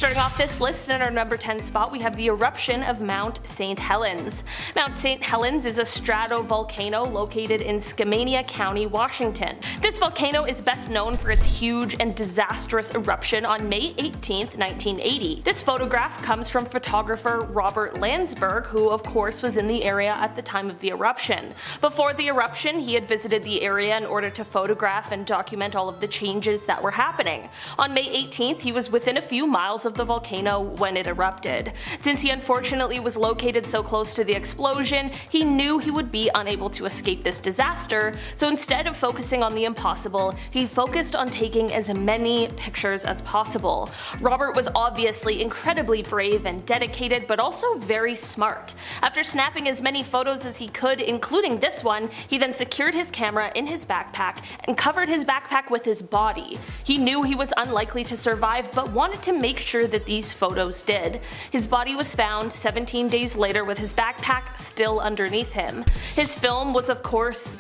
Starting off this list in our number 10 spot, we have the eruption of Mount St. Helens. Mount St. Helens is a stratovolcano located in Skamania County, Washington. This volcano is best known for its huge and disastrous eruption on May 18, 1980. This photograph comes from photographer Robert Landsberg, who of course was in the area at the time of the eruption. Before the eruption, he had visited the area in order to photograph and document all of the changes that were happening. On May 18th, he was within a few miles of the volcano when it erupted. Since he unfortunately was located so close to the explosion, he knew he would be unable to escape this disaster, so instead of focusing on the impossible, he focused on taking as many pictures as possible. Robert was obviously incredibly brave and dedicated, but also very smart. After snapping as many photos as he could, including this one, he then secured his camera in his backpack and covered his backpack with his body. He knew he was unlikely to survive, but wanted to make sure that these photos did. His body was found 17 days later with his backpack still underneath him. His film was of course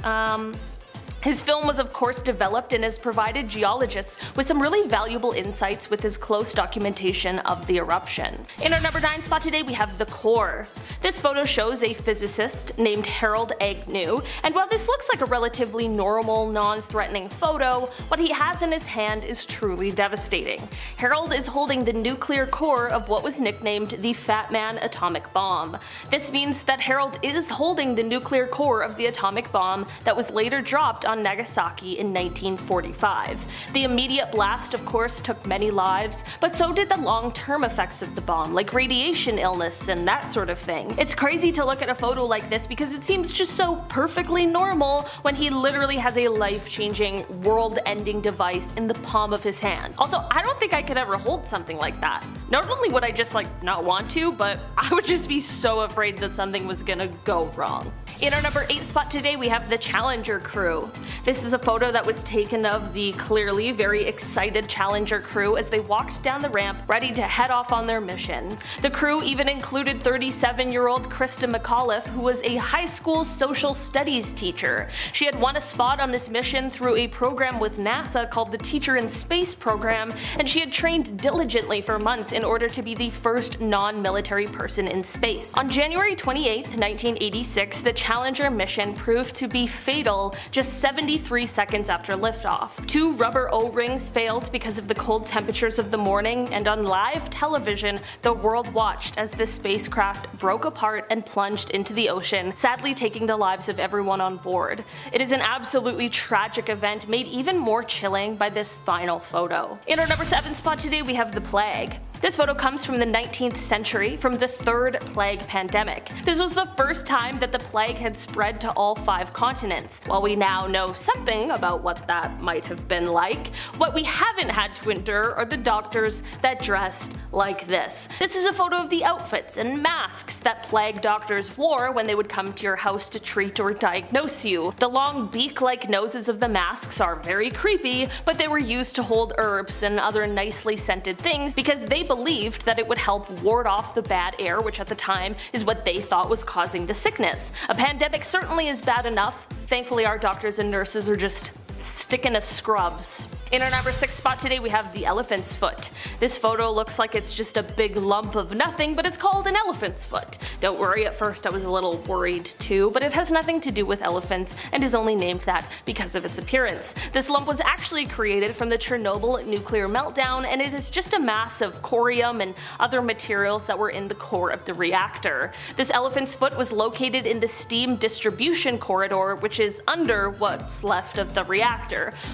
developed and has provided geologists with some really valuable insights with his close documentation of the eruption. In our number 9 spot today, we have the core. This photo shows a physicist named Harold Agnew, and while this looks like a relatively normal, non-threatening photo, what he has in his hand is truly devastating. Harold is holding the nuclear core of what was nicknamed the Fat Man atomic bomb. This means that Harold is holding the nuclear core of the atomic bomb that was later dropped on Nagasaki in 1945. The immediate blast of course took many lives, but so did the long-term effects of the bomb, like radiation illness and that sort of thing. It's crazy to look at a photo like this because it seems just so perfectly normal when he literally has a life-changing, world-ending device in the palm of his hand. Also, I don't think I could ever hold something like that. Not only would I just not want to, but I would just be so afraid that something was gonna go wrong. In our number 8 spot today, we have the Challenger crew. This is a photo that was taken of the clearly very excited Challenger crew as they walked down the ramp ready to head off on their mission. The crew even included 37-year-old Krista McAuliffe, who was a high school social studies teacher. She had won a spot on this mission through a program with NASA called the Teacher in Space program, and she had trained diligently for months in order to be the first non-military person in space. On January 28, 1986, the Challenger mission proved to be fatal just 73 seconds after liftoff. 2 rubber O-rings failed because of the cold temperatures of the morning, and on live television, the world watched as the spacecraft broke apart and plunged into the ocean, sadly taking the lives of everyone on board. It is an absolutely tragic event made even more chilling by this final photo. In our number 7 spot today, we have the plague. This photo comes from the 19th century, from the 3rd plague pandemic. This was the first time that the plague had spread to all 5 continents. While we now know something about what that might have been like, what we haven't had to endure are the doctors that dressed like this. This is a photo of the outfits and masks that plague doctors wore when they would come to your house to treat or diagnose you. The long beak-like noses of the masks are very creepy, but they were used to hold herbs and other nicely scented things because they believed that it would help ward off the bad air, which at the time is what they thought was causing the sickness. A pandemic certainly is bad enough. Thankfully, our doctors and nurses are just sticking to scrubs. In our number 6 spot today, we have the elephant's foot. This photo looks like it's just a big lump of nothing, but it's called an elephant's foot. Don't worry, at first I was a little worried too, but it has nothing to do with elephants and is only named that because of its appearance. This lump was actually created from the Chernobyl nuclear meltdown, and it is just a mass of corium and other materials that were in the core of the reactor. This elephant's foot was located in the steam distribution corridor, which is under what's left of the reactor.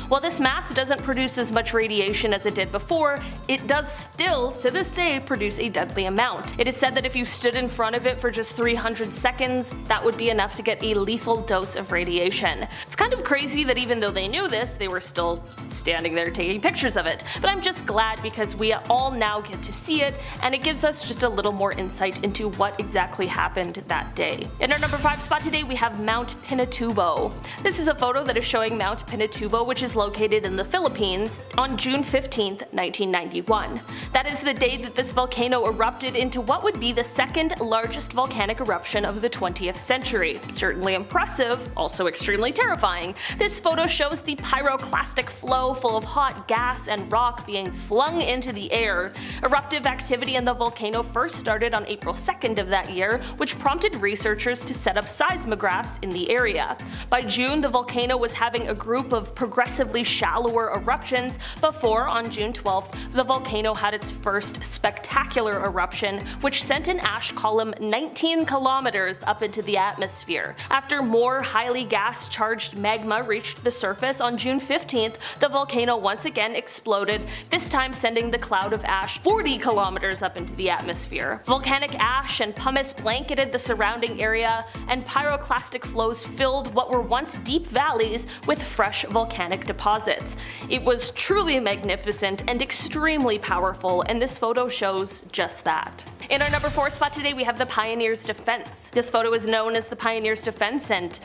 While this mass doesn't produce as much radiation as it did before, it does still, to this day, produce a deadly amount. It is said that if you stood in front of it for just 300 seconds, that would be enough to get a lethal dose of radiation. It's kind of crazy that even though they knew this, they were still standing there taking pictures of it. But I'm just glad because we all now get to see it, and it gives us just a little more insight into what exactly happened that day. In our number 5 spot today, we have Mount Pinatubo. This is a photo that is showing Mount Pinatubo, which is located in the Philippines. Philippines on June 15, 1991. That is the day that this volcano erupted into what would be the second largest volcanic eruption of the 20th century. Certainly impressive, also extremely terrifying. This photo shows the pyroclastic flow full of hot gas and rock being flung into the air. Eruptive activity in the volcano first started on April 2nd of that year, which prompted researchers to set up seismographs in the area. By June, the volcano was having a group of progressively shallower eruptions before, on June 12th, the volcano had its first spectacular eruption, which sent an ash column 19 kilometers up into the atmosphere. After more highly gas-charged magma reached the surface on June 15th, the volcano once again exploded, this time sending the cloud of ash 40 kilometers up into the atmosphere. Volcanic ash and pumice blanketed the surrounding area, and pyroclastic flows filled what were once deep valleys with fresh volcanic deposits. It was truly magnificent and extremely powerful, and this photo shows just that. In our number 4 spot today, we have the Pioneer's Defense. This photo is known as the Pioneer's Defense, and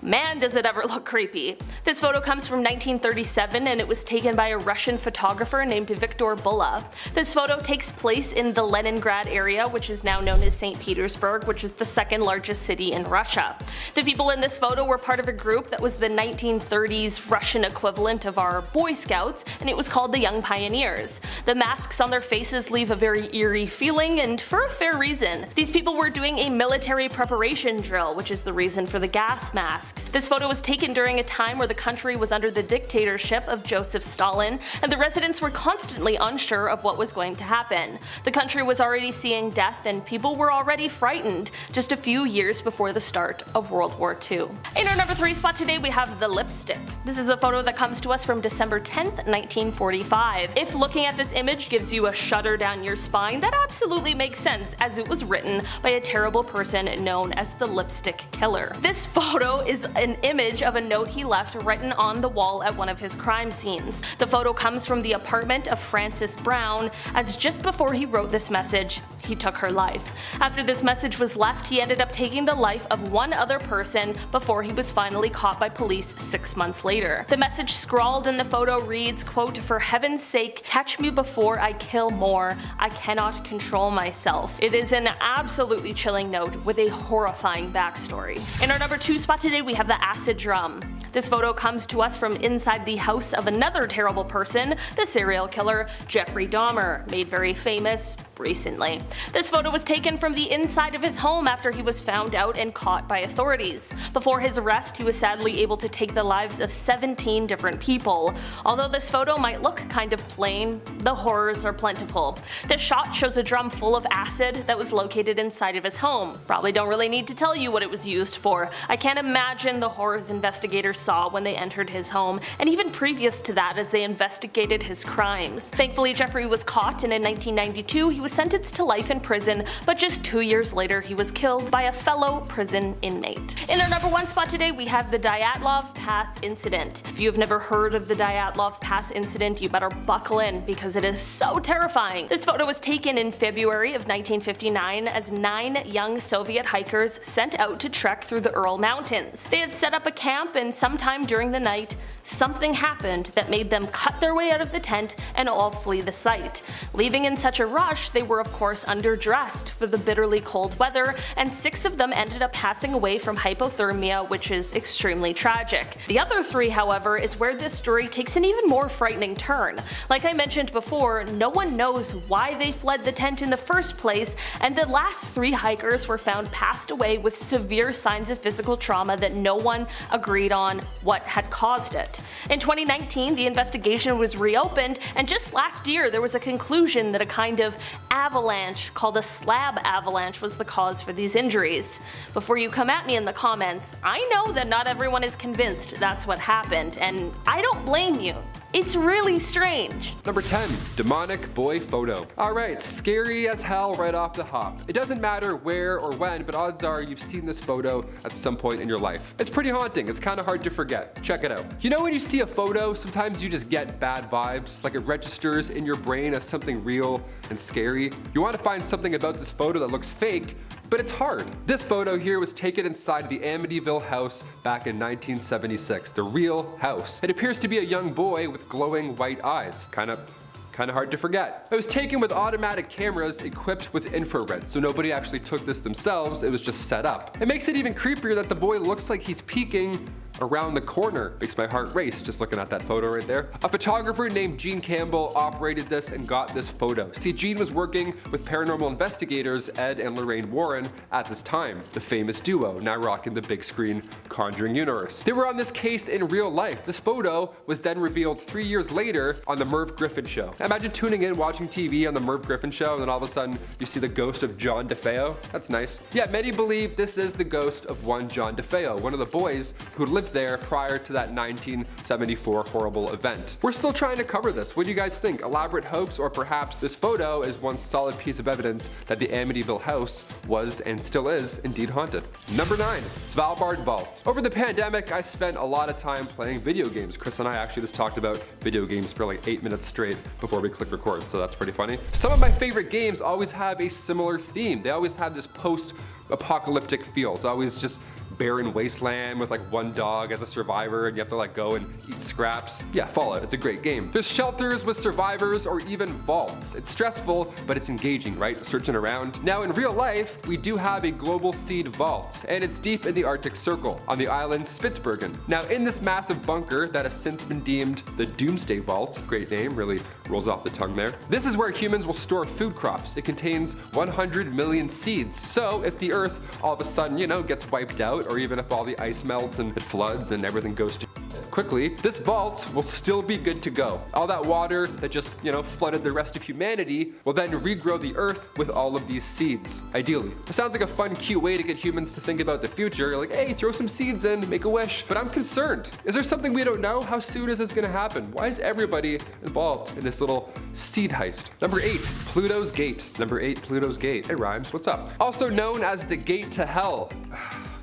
man, does it ever look creepy. This photo comes from 1937 and it was taken by a Russian photographer named Viktor Bulla. This photo takes place in the Leningrad area, which is now known as St. Petersburg, which is the second largest city in Russia. The people in this photo were part of a group that was the 1930s Russian equivalent of our Boy Scouts, and it was called the Young Pioneers. The masks on their faces leave a very eerie feeling, and for a fair reason. These people were doing a military preparation drill, which is the reason for the gas mask. This photo was taken during a time where the country was under the dictatorship of Joseph Stalin, and the residents were constantly unsure of what was going to happen. The country was already seeing death and people were already frightened just a few years before the start of World War II. In our number 3 spot today, we have the lipstick. This is a photo that comes to us from December 10th, 1945. If looking at this image gives you a shudder down your spine, that absolutely makes sense, as it was written by a terrible person known as the Lipstick Killer. This photo is an image of a note he left written on the wall at one of his crime scenes. The photo comes from the apartment of Frances Brown, as just before he wrote this message, he took her life. After this message was left, he ended up taking the life of one other person before he was finally caught by police 6 months later. The message scrawled in the photo reads, quote, "For heaven's sake, catch me before I kill more. I cannot control myself." It is an absolutely chilling note with a horrifying backstory. In our number 2 spot today, we have the acid drum. This photo comes to us from inside the house of another terrible person, the serial killer Jeffrey Dahmer, made very famous recently. This photo was taken from the inside of his home after he was found out and caught by authorities. Before his arrest, he was sadly able to take the lives of 17 different people. Although this photo might look kind of plain, the horrors are plentiful. This shot shows a drum full of acid that was located inside of his home. Probably don't really need to tell you what it was used for. I can't imagine the horrors investigators saw when they entered his home, and even previous to that as they investigated his crimes. Thankfully, Jeffrey was caught, and in 1992 he was sentenced to life in prison, but just 2 years later he was killed by a fellow prison inmate. In our number 1 spot today, we have the Dyatlov Pass incident. If you have never heard of the Dyatlov Pass incident, you better buckle in because it is so terrifying. This photo was taken in February of 1959 as 9 young Soviet hikers sent out to trek through the Ural Mountains. They had set up a camp, and sometime during the night, something happened that made them cut their way out of the tent and all flee the site. Leaving in such a rush, they were of course underdressed for the bitterly cold weather, and 6 of them ended up passing away from hypothermia, which is extremely tragic. The other 3, however, is where this story takes an even more frightening turn. Like I mentioned before, no one knows why they fled the tent in the first place, and the last 3 hikers were found passed away with severe signs of physical trauma that no one agreed on what had caused it. In 2019, the investigation was reopened, and just last year there was a conclusion that a kind of avalanche called a slab avalanche was the cause for these injuries. Before you come at me in the comments, I know that not everyone is convinced that's what happened, and I don't blame you. It's really strange. Number 10. Demonic boy photo. Alright, scary as hell right off the hop. It doesn't matter where or when, but odds are you've seen this photo at some point in your life. It's pretty haunting, it's kind of hard to forget. Check it out. You know when you see a photo, sometimes you just get bad vibes, like it registers in your brain as something real and scary. You want to find something about this photo that looks fake, but it's hard. This photo here was taken inside the Amityville house back in 1976, the real house. It appears to be a young boy with glowing white eyes, kind of hard to forget. It was taken with automatic cameras equipped with infrared, so nobody actually took this themselves, it was just set up. It makes it even creepier that the boy looks like he's peeking around the corner. Makes my heart race just looking at that photo right there. A photographer named Gene Campbell operated this and got this photo. See, Gene was working with paranormal investigators Ed and Lorraine Warren at this time, the famous duo, now rocking the big screen Conjuring universe. They were on this case in real life. This photo was then revealed 3 years later on the Merv Griffin Show. Imagine tuning in, watching TV on the Merv Griffin Show, and then all of a sudden you see the ghost of John DeFeo. That's nice. Yeah, many believe this is the ghost of one John DeFeo, one of the boys who lived there prior to that 1974 horrible event. We're still trying to cover this. What do you guys think? Elaborate hoax, or perhaps this photo is one solid piece of evidence that the Amityville house was and still is indeed haunted? Number 9, Svalbard Vault. Over the pandemic, I spent a lot of time playing video games. Chris and I actually just talked about video games for like 8 minutes straight before we click record, so that's pretty funny. Some of my favorite games always have a similar theme. They always have this post-apocalyptic feel. It's always just barren wasteland with like one dog as a survivor, and you have to like go and eat scraps. Yeah, Fallout, it's a great game. There's shelters with survivors or even vaults. It's stressful, but it's engaging, right? Searching around. Now in real life, we do have a global seed vault, and it's deep in the Arctic Circle on the island Spitsbergen. Now in this massive bunker that has since been deemed the Doomsday Vault, great name, really rolls off the tongue there. This is where humans will store food crops. It contains 100 million seeds. So if the earth all of a sudden, gets wiped out, or even if all the ice melts and it floods and everything goes to quickly, this vault will still be good to go. All that water that just, flooded the rest of humanity will then regrow the earth with all of these seeds, ideally. It sounds like a fun, cute way to get humans to think about the future. You're like, hey, throw some seeds in, make a wish. But I'm concerned. Is there something we don't know? How soon is this gonna happen? Why is everybody involved in this little seed heist? Number 8, Pluto's Gate. Number 8, Pluto's Gate. It rhymes, what's up? Also known as the Gate to Hell.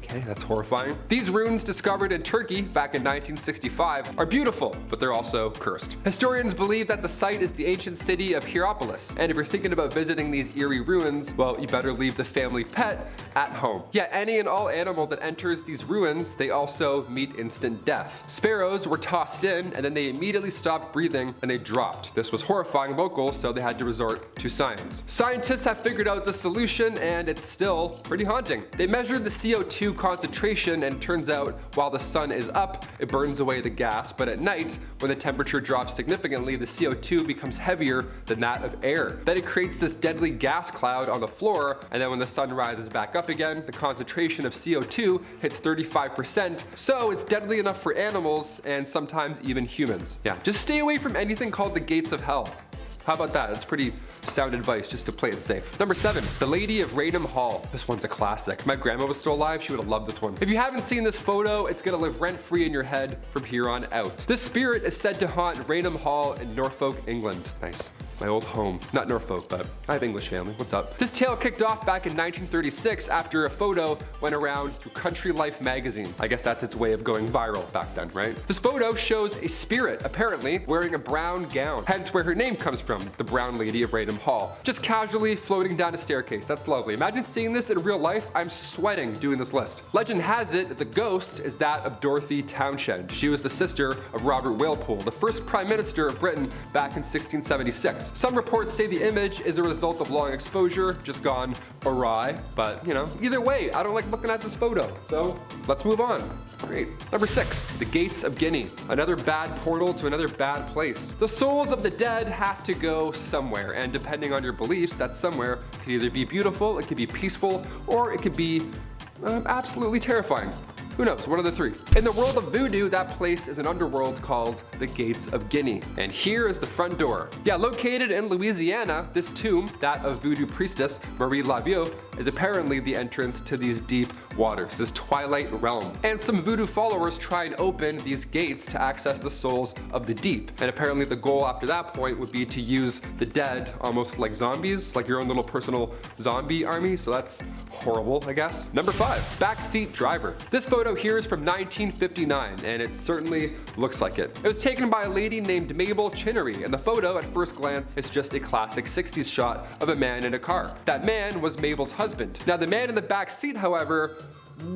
Okay, that's horrifying. These ruins discovered in Turkey back in 1965 are beautiful, but they're also cursed. Historians believe that the site is the ancient city of Hierapolis, and if you're thinking about visiting these eerie ruins, well, you better leave the family pet at home. Yeah, any and all animal that enters these ruins, they also meet instant death. Sparrows were tossed in, and then they immediately stopped breathing and they dropped. This was horrifying locals, so they had to resort to science. Scientists have figured out the solution, and it's still pretty haunting. They measured the CO2 concentration, and turns out while the sun is up, it burns away the gas, but at night, when the temperature drops significantly, the CO2 becomes heavier than that of air. Then it creates this deadly gas cloud on the floor, and then when the sun rises back up again, the concentration of CO2 hits 35%, so it's deadly enough for animals and sometimes even humans. Yeah, just stay away from anything called the gates of hell. How about that? That's pretty sound advice just to play it safe. Number 7, The Lady of Raynham Hall. This one's a classic. If my grandma was still alive, she would have loved this one. If you haven't seen this photo, it's gonna live rent-free in your head from here on out. This spirit is said to haunt Raynham Hall in Norfolk, England. Nice. My old home. Not Norfolk, but I have English family. What's up? This tale kicked off back in 1936 after a photo went around through Country Life magazine. I guess that's its way of going viral back then, right? This photo shows a spirit, apparently, wearing a brown gown. Hence where her name comes from, the Brown Lady of Raynham Hall. Just casually floating down a staircase. That's lovely. Imagine seeing this in real life. I'm sweating doing this list. Legend has it that the ghost is that of Dorothy Townshend. She was the sister of Robert Walpole, the first Prime Minister of Britain back in 1676. Some reports say the image is a result of long exposure, just gone awry, but either way, I don't like looking at this photo, so let's move on. Great. Number 6, The Gates of Guinea. Another bad portal to another bad place. The souls of the dead have to go somewhere, and depending on your beliefs, that somewhere could either be beautiful, it could be peaceful, or it could be absolutely terrifying. Who knows, one of the three. In the world of voodoo, that place is an underworld called the Gates of Guinea. And here is the front door. Yeah, located in Louisiana, this tomb, that of voodoo priestess Marie Laveau, is apparently the entrance to these deep waters, this twilight realm. And some voodoo followers try and open these gates to access the souls of the deep. And apparently the goal after that point would be to use the dead almost like zombies, like your own little personal zombie army. So that's horrible, I guess. Number 5, Backseat Driver. This photo photo here is from 1959, and it certainly looks like it. It was taken by a lady named Mabel Chinnery, and the photo, at first glance, is just a classic 60s shot of a man in a car. That man was Mabel's husband. Now, the man in the back seat, however,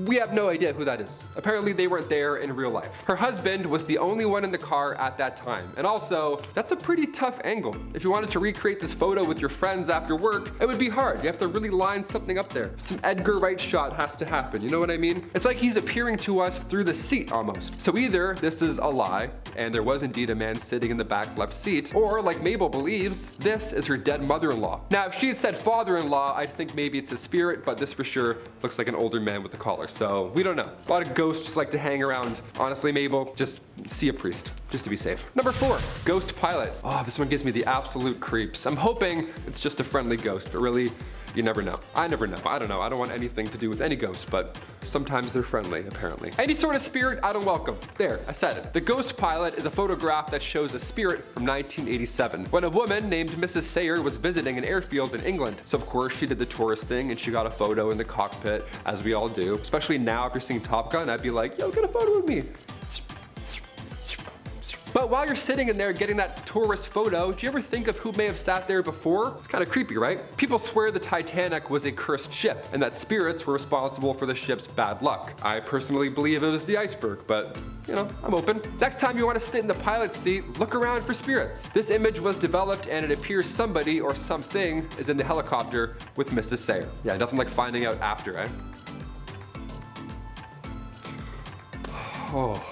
we have no idea who that is. Apparently they weren't there in real life. Her husband was the only one in the car at that time. And also, that's a pretty tough angle. If you wanted to recreate this photo with your friends after work, it would be hard. You have to really line something up there. Some Edgar Wright shot has to happen, you know what I mean? It's like he's appearing to us through the seat almost. So either this is a lie, and there was indeed a man sitting in the back left seat, or like Mabel believes, this is her dead mother-in-law. Now, if she had said father-in-law, I'd think maybe it's a spirit, but this for sure looks like an older man with a collar, so we don't know. A lot of ghosts just like to hang around. Honestly, Mabel, just see a priest, just to be safe. Number 4, ghost pilot. Oh, this one gives me the absolute creeps. I'm hoping it's just a friendly ghost, but really, you never know. I never know. I don't know. I don't want anything to do with any ghost, but sometimes they're friendly, apparently. Any sort of spirit, I don't welcome. There, I said it. The ghost pilot is a photograph that shows a spirit from 1987, when a woman named Mrs. Sayer was visiting an airfield in England. So of course she did the tourist thing and she got a photo in the cockpit, as we all do. Especially now after seeing Top Gun, I'd be like, yo, get a photo with me. But while you're sitting in there getting that tourist photo, do you ever think of who may have sat there before? It's kind of creepy, right? People swear the Titanic was a cursed ship and that spirits were responsible for the ship's bad luck. I personally believe it was the iceberg, but you know, I'm open. Next time you want to sit in the pilot's seat, look around for spirits. This image was developed and it appears somebody or something is in the helicopter with Mrs. Sayer. Yeah, nothing like finding out after, eh? Oh.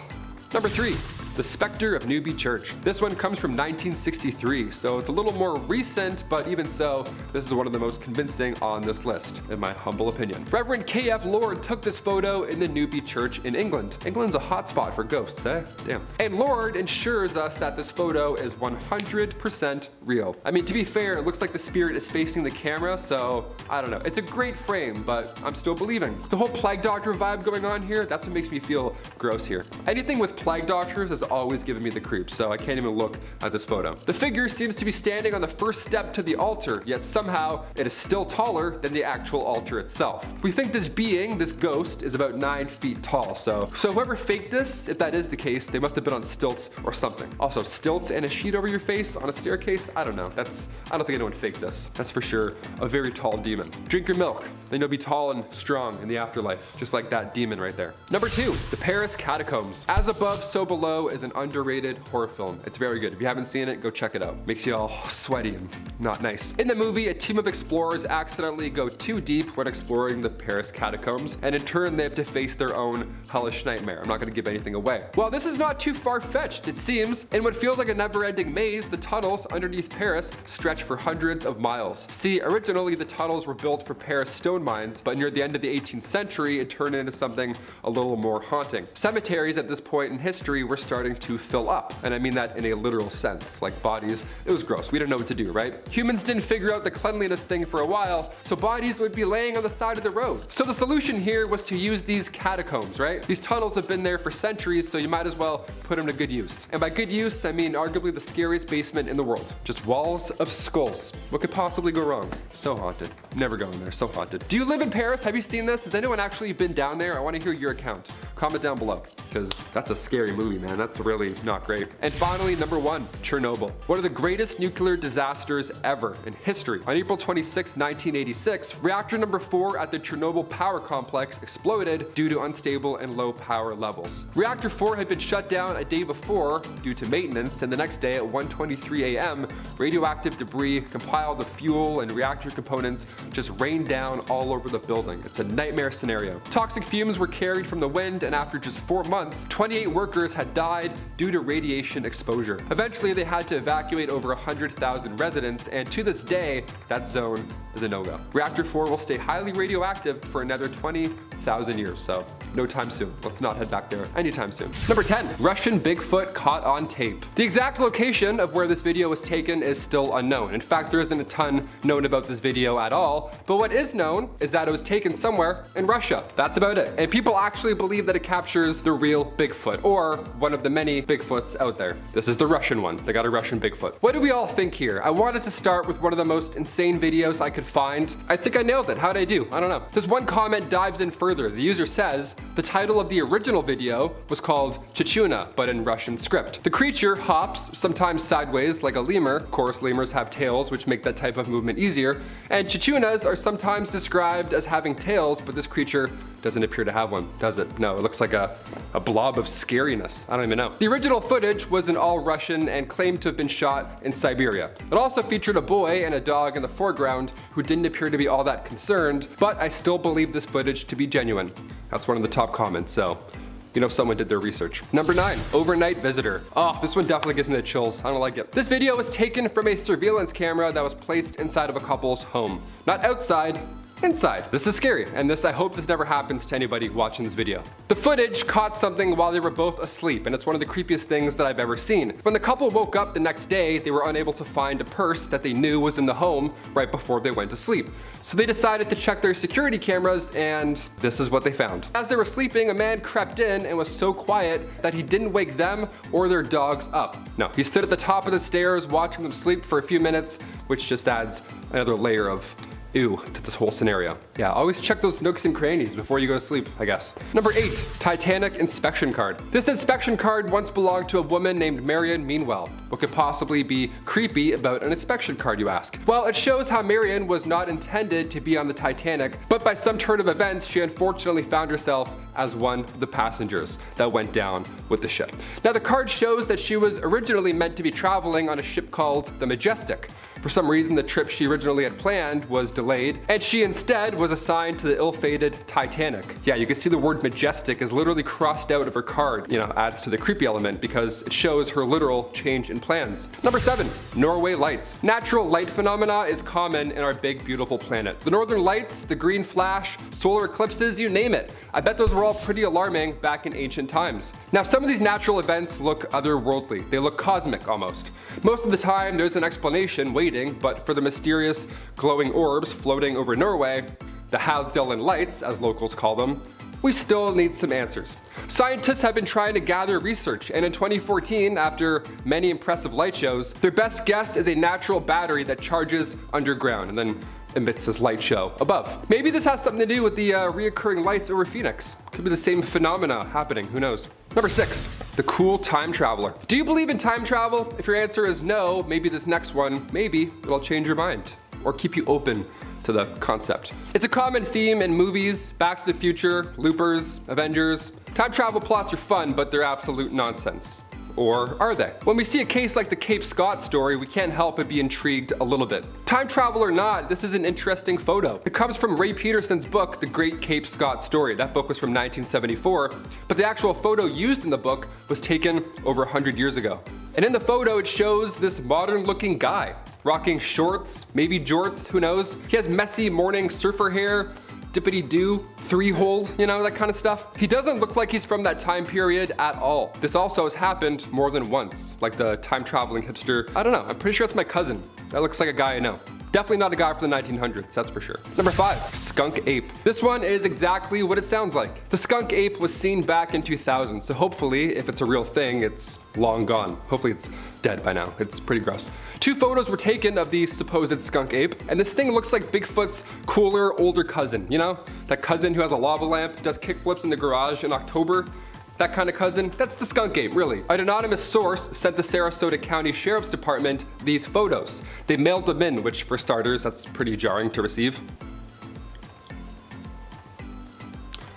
Number 3. The Spectre of Newby Church. This one comes from 1963, so it's a little more recent, but even so, this is one of the most convincing on this list, in my humble opinion. Reverend K.F. Lord took this photo in the Newby Church in England. England's a hotspot for ghosts, eh? Damn. And Lord ensures us that this photo is 100% real. I mean, to be fair, it looks like the spirit is facing the camera, so I don't know. It's a great frame, but I'm still believing. The whole Plague Doctor vibe going on here, that's what makes me feel gross here. Anything with Plague Doctors is always giving me the creeps, so I can't even look at this photo. The figure seems to be standing on the first step to the altar, yet somehow it is still taller than the actual altar itself. We think this being, this ghost, is about 9 feet tall, so whoever faked this, if that is the case, they must have been on stilts or something. Also, stilts and a sheet over your face on a staircase? I don't know. I don't think anyone faked this. That's for sure a very tall demon. Drink your milk, then you'll be tall and strong in the afterlife, just like that demon right there. Number 2, the Paris Catacombs. As Above, So Below is an underrated horror film. It's very good. If you haven't seen it, go check it out. Makes you all sweaty and not nice. In the movie, a team of explorers accidentally go too deep when exploring the Paris catacombs, and in turn they have to face their own hellish nightmare. I'm not going to give anything away. Well, this is not too far-fetched, it seems. In what feels like a never-ending maze, the tunnels underneath Paris stretch for hundreds of miles. See, originally the tunnels were built for Paris stone mines, but near the end of the 18th century, it turned into something a little more haunting. Cemeteries at this point in history were starting to fill up, and I mean that in a literal sense, like bodies. It was gross. We didn't know what to do, right? Humans didn't figure out the cleanliness thing for a while, so bodies would be laying on the side of the road. So the solution here was to use these catacombs, right? These tunnels have been there for centuries, so you might as well put them to good use. And by good use, I mean arguably the scariest basement in the world. Just walls of skulls. What could possibly go wrong? So haunted. Never go in there, so haunted. Do you live in Paris? Have you seen this? Has anyone actually been down there? I want to hear your account. Comment down below, because that's a scary movie, man. That's really not great. And finally, number 1, Chernobyl. One of the greatest nuclear disasters ever in history. On April 26, 1986, reactor number 4 at the Chernobyl power complex exploded due to unstable and low power levels. Reactor 4 had been shut down a day before due to maintenance, and the next day at 1:23 a.m., radioactive debris compiled with fuel and reactor components just rained down all over the building. It's a nightmare scenario. Toxic fumes were carried from the wind, and after just 4 months, 28 workers had died due to radiation exposure. Eventually, they had to evacuate over 100,000 residents, and to this day, that zone is a no-go. Reactor 4 will stay highly radioactive for another 20,000 years, so no time soon. Let's not head back there anytime soon. Number 10, Russian Bigfoot caught on tape. The exact location of where this video was taken is still unknown. In fact, there isn't a ton known about this video at all, but what is known is that it was taken somewhere in Russia. That's about it. And people actually believe that it captures the real Bigfoot, or one of the many Bigfoots out there. This is the Russian one. They got a Russian Bigfoot. What do we all think here? I wanted to start with one of the most insane videos I could find. I think I nailed it. How'd I do? I don't know. This one comment dives in further. The user says, The title of the original video was called Chichuna, but in Russian script. The creature hops, sometimes sideways like a lemur. Of course, lemurs have tails, which make that type of movement easier. And chichunas are sometimes described as having tails, but this creature doesn't appear to have one, does it? No, it looks like a blob of scariness. I don't even know. The original footage was in all Russian and claimed to have been shot in Siberia. It also featured a boy and a dog in the foreground who didn't appear to be all that concerned, but I still believe this footage to be genuine. That's one of the top comments, so you know someone did their research. Number 9, overnight visitor. Oh, this one definitely gives me the chills. I don't like it. This video was taken from a surveillance camera that was placed inside of a couple's home. Not outside, inside. This is scary, and I hope this never happens to anybody watching this video. The footage caught something while they were both asleep, and it's one of the creepiest things that I've ever seen. When the couple woke up the next day, they were unable to find a purse that they knew was in the home right before they went to sleep. So they decided to check their security cameras, and this is what they found. As they were sleeping, a man crept in and was so quiet that he didn't wake them or their dogs up. No, he stood at the top of the stairs watching them sleep for a few minutes, which just adds another layer of ew to this whole scenario. Yeah, always check those nooks and crannies before you go to sleep, I guess. Number 8, Titanic inspection card. This inspection card once belonged to a woman named Marion Meanwell. What could possibly be creepy about an inspection card, you ask? Well, it shows how Marion was not intended to be on the Titanic, but by some turn of events, she unfortunately found herself as one of the passengers that went down with the ship. Now, the card shows that she was originally meant to be traveling on a ship called the Majestic. For some reason, the trip she originally had planned was delayed, and she instead was assigned to the ill-fated Titanic. Yeah, you can see the word Majestic is literally crossed out of her card. You know, adds to the creepy element because it shows her literal change in plans. Number 7, Norway Lights. Natural light phenomena is common in our big, beautiful planet. The northern lights, the green flash, solar eclipses, you name it. I bet those were all pretty alarming back in ancient times. Now, some of these natural events look otherworldly. They look cosmic almost. Most of the time, there's an explanation waiting, but for the mysterious glowing orbs floating over Norway, the Havsdalen lights, as locals call them, we still need some answers. Scientists have been trying to gather research, and in 2014, after many impressive light shows, their best guess is a natural battery that charges underground and then emits this light show above. Maybe this has something to do with the reoccurring lights over Phoenix. Could be the same phenomena happening, who knows? Number 6, the cool time traveler. Do you believe in time travel? If your answer is no, maybe this next one, maybe it'll change your mind or keep you open to the concept. It's a common theme in movies, Back to the Future, Loopers, Avengers. Time travel plots are fun, but they're absolute nonsense. Or are they? When we see a case like the Cape Scott story, we can't help but be intrigued a little bit. Time travel or not, this is an interesting photo. It comes from Ray Peterson's book, The Great Cape Scott Story. That book was from 1974, but the actual photo used in the book was taken over 100 years ago. And in the photo, it shows this modern-looking guy, rocking shorts, maybe jorts, who knows? He has messy morning surfer hair, dippity-doo, three-hold, you know, that kind of stuff. He doesn't look like he's from that time period at all. This also has happened more than once, like the time-traveling hipster. I don't know, I'm pretty sure it's my cousin. That looks like a guy I know. Definitely not a guy from the 1900s, that's for sure. Number 5, skunk ape. This one is exactly what it sounds like. The skunk ape was seen back in 2000, so hopefully, if it's a real thing, it's long gone. Hopefully it's dead by now. It's pretty gross. 2 photos were taken of the supposed skunk ape, and this thing looks like Bigfoot's cooler, older cousin, you know? That cousin who has a lava lamp, does kickflips in the garage in October. That kind of cousin, that's the skunk ape, really. An anonymous source sent the Sarasota County Sheriff's Department these photos. They mailed them in, which for starters, that's pretty jarring to receive.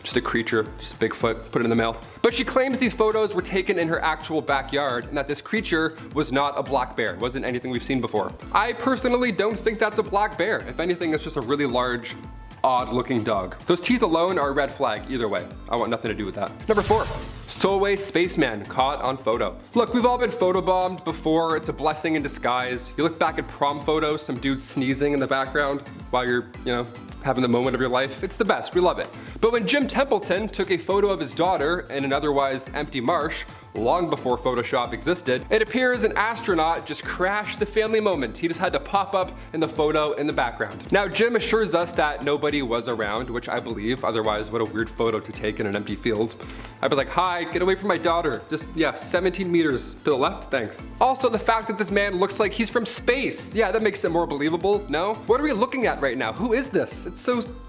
Just a creature, just Bigfoot, put it in the mail. But she claims these photos were taken in her actual backyard and that this creature was not a black bear. It wasn't anything we've seen before. I personally don't think that's a black bear. If anything, it's just a really large, odd-looking dog. Those teeth alone are a red flag either way. I want nothing to do with that. Number 4, Solway spaceman caught on photo. Look, we've all been photobombed before. It's a blessing in disguise. You look back at prom photos, some dude sneezing in the background while you're, you know, having the moment of your life. It's the best, we love it. But when Jim Templeton took a photo of his daughter in an otherwise empty marsh, long before Photoshop existed, it appears an astronaut just crashed the family moment. He just had to pop up in the photo in the background. Now, Jim assures us that nobody was around, which I believe, otherwise what a weird photo to take in an empty field. I'd be like, hi, get away from my daughter. Just, yeah, 17 meters to the left, thanks. Also, the fact that this man looks like he's from space. Yeah, that makes it more believable, no? What are we looking at right now? Who is this? It's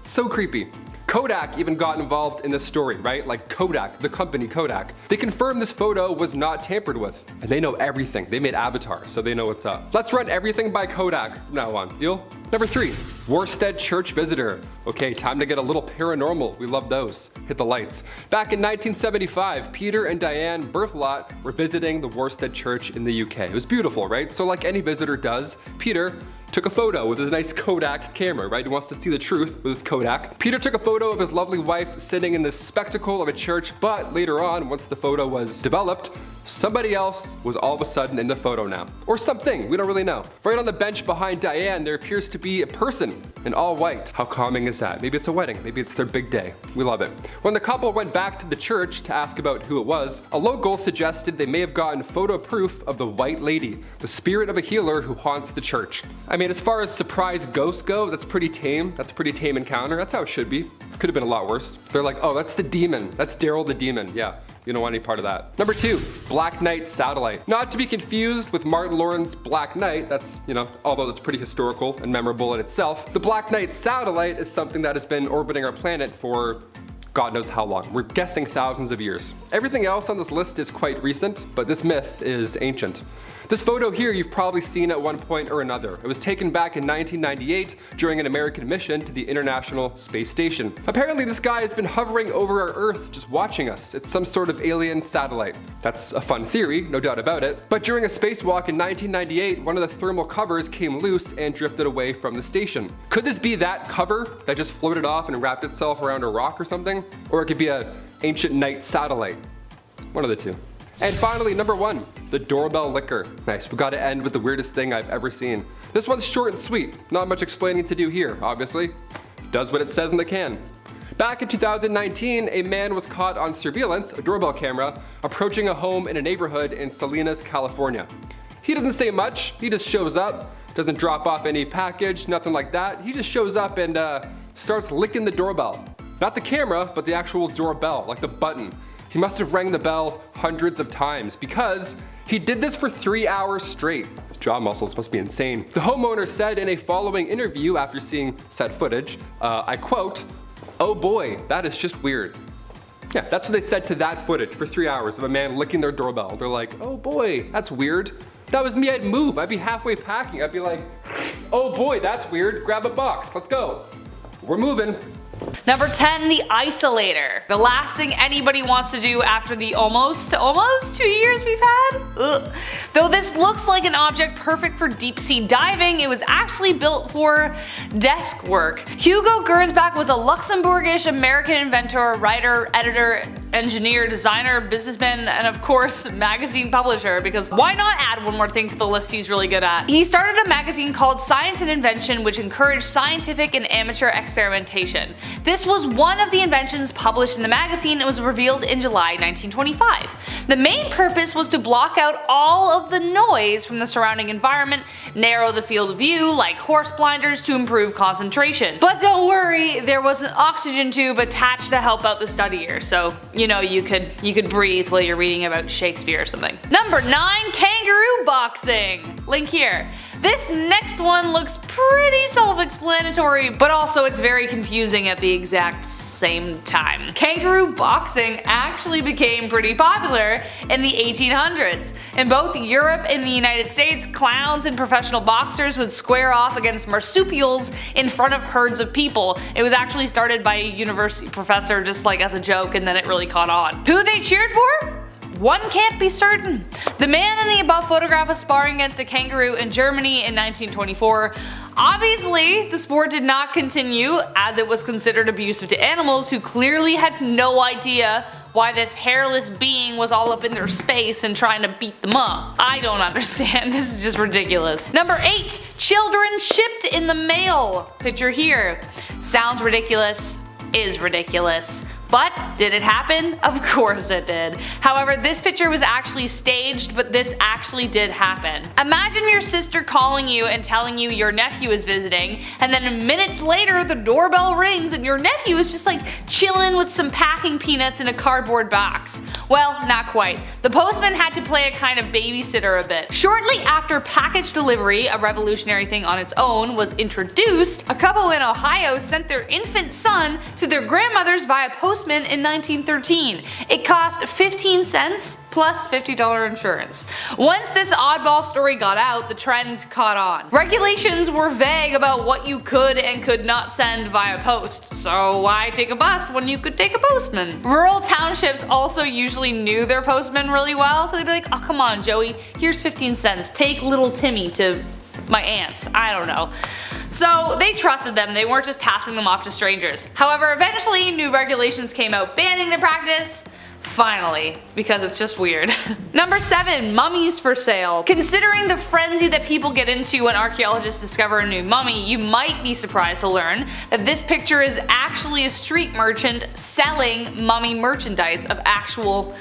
so creepy. Kodak even got involved in this story, right? Like Kodak, the company Kodak. They confirmed this photo was not tampered with, and they know everything. They made Avatar, so they know what's up. Let's run everything by Kodak from now on. Deal? Number 3, Worstead Church visitor. Okay, time to get a little paranormal. We love those. Hit the lights. Back in 1975, Peter and Diane Berthelot were visiting the Worstead Church in the UK. It was beautiful, right? So like any visitor does, Peter took a photo with his nice Kodak camera, right? He wants to see the truth with his Kodak. Peter took a photo of his lovely wife sitting in the spectacle of a church, but later on, once the photo was developed, somebody else was all of a sudden in the photo now. Or something, we don't really know. Right on the bench behind Diane, there appears to be a person in all white. How calming is that? Maybe it's a wedding, maybe it's their big day. We love it. When the couple went back to the church to ask about who it was, a local suggested they may have gotten photo proof of the white lady, the spirit of a healer who haunts the church. I mean, as far as surprise ghosts go, that's pretty tame. That's a pretty tame encounter. That's how it should be. Could have been a lot worse. They're like, oh, that's the demon. That's Daryl the demon. Yeah, you don't want any part of that. Number 2, Black Knight satellite. Not to be confused with Martin Lawrence's Black Knight. That's, although that's pretty historical and memorable in itself. The Black Knight satellite is something that has been orbiting our planet for God knows how long. We're guessing thousands of years. Everything else on this list is quite recent, but this myth is ancient. This photo here you've probably seen at one point or another. It was taken back in 1998 during an American mission to the International Space Station. Apparently this guy has been hovering over our Earth just watching us. It's some sort of alien satellite. That's a fun theory, no doubt about it. But during a spacewalk in 1998, one of the thermal covers came loose and drifted away from the station. Could this be that cover that just floated off and wrapped itself around a rock or something? Or it could be an ancient night satellite. One of the two. And finally, number 1, the doorbell licker. Nice, we gotta end with the weirdest thing I've ever seen. This one's short and sweet. Not much explaining to do here, obviously. Does what it says in the can. Back in 2019, a man was caught on surveillance, a doorbell camera, approaching a home in a neighborhood in Salinas, California. He doesn't say much, he just shows up, doesn't drop off any package, nothing like that. He just shows up and starts licking the doorbell. Not the camera, but the actual doorbell, like the button. He must have rang the bell hundreds of times because he did this for 3 hours straight. His jaw muscles must be insane. The homeowner said in a following interview after seeing said footage, I quote, "Oh boy, that is just weird." Yeah, that's what they said to that footage for 3 hours of a man licking their doorbell. They're like, oh boy, that's weird. If that was me, I'd move. I'd be halfway packing. I'd be like, oh boy, that's weird. Grab a box, let's go. We're moving. Number 10, the isolator. The last thing anybody wants to do after the almost 2 years we've had. Ugh. Though this looks like an object perfect for deep sea diving, it was actually built for desk work. Hugo Gernsback was a Luxembourgish American inventor, writer, editor, engineer, designer, businessman, and of course magazine publisher, because why not add one more thing to the list he's really good at. He started a magazine called Science and Invention, which encouraged scientific and amateur experimentation. This was one of the inventions published in the magazine and was revealed in July 1925. The main purpose was to block out all of the noise from the surrounding environment, narrow the field of view like horse blinders to improve concentration. But don't worry, there was an oxygen tube attached to help out the studier, so you could breathe while you're reading about Shakespeare or something. Number 9, kangaroo boxing. Link here. This next one looks pretty self-explanatory, but also it's very confusing at the exact same time. Kangaroo boxing actually became pretty popular in the 1800s. In both Europe and the United States, clowns and professional boxers would square off against marsupials in front of herds of people. It was actually started by a university professor just like as a joke, and then it really caught on. Who they cheered for? One can't be certain. The man in the above photograph was sparring against a kangaroo in Germany in 1924. Obviously, the sport did not continue as it was considered abusive to animals who clearly had no idea why this hairless being was all up in their space and trying to beat them up. I don't understand, this is just ridiculous. Number 8, children shipped in the mail. Picture here. Sounds ridiculous, is ridiculous. But did it happen? Of course it did. However, this picture was actually staged, but this actually did happen. Imagine your sister calling you and telling you your nephew is visiting, and then minutes later the doorbell rings and your nephew is just like chilling with some packing peanuts in a cardboard box. Well, not quite. The postman had to play a kind of babysitter a bit. Shortly after package delivery, a revolutionary thing on its own, was introduced, a couple in Ohio sent their infant son to their grandmother's via postman in 1913. It cost 15 cents plus $50 insurance. Once this oddball story got out, the trend caught on. Regulations were vague about what you could and could not send via post, so why take a bus when you could take a postman? Rural townships also usually knew their postmen really well, so they'd be like, oh come on Joey, here's 15 cents, take little Timmy to my aunt's, I don't know. So they trusted them, they weren't just passing them off to strangers. However, eventually new regulations came out banning the practice. Finally, because it's just weird. Number 7. Mummies for sale. Considering the frenzy that people get into when archaeologists discover a new mummy, you might be surprised to learn that this picture is actually a street merchant selling mummy merchandise of actual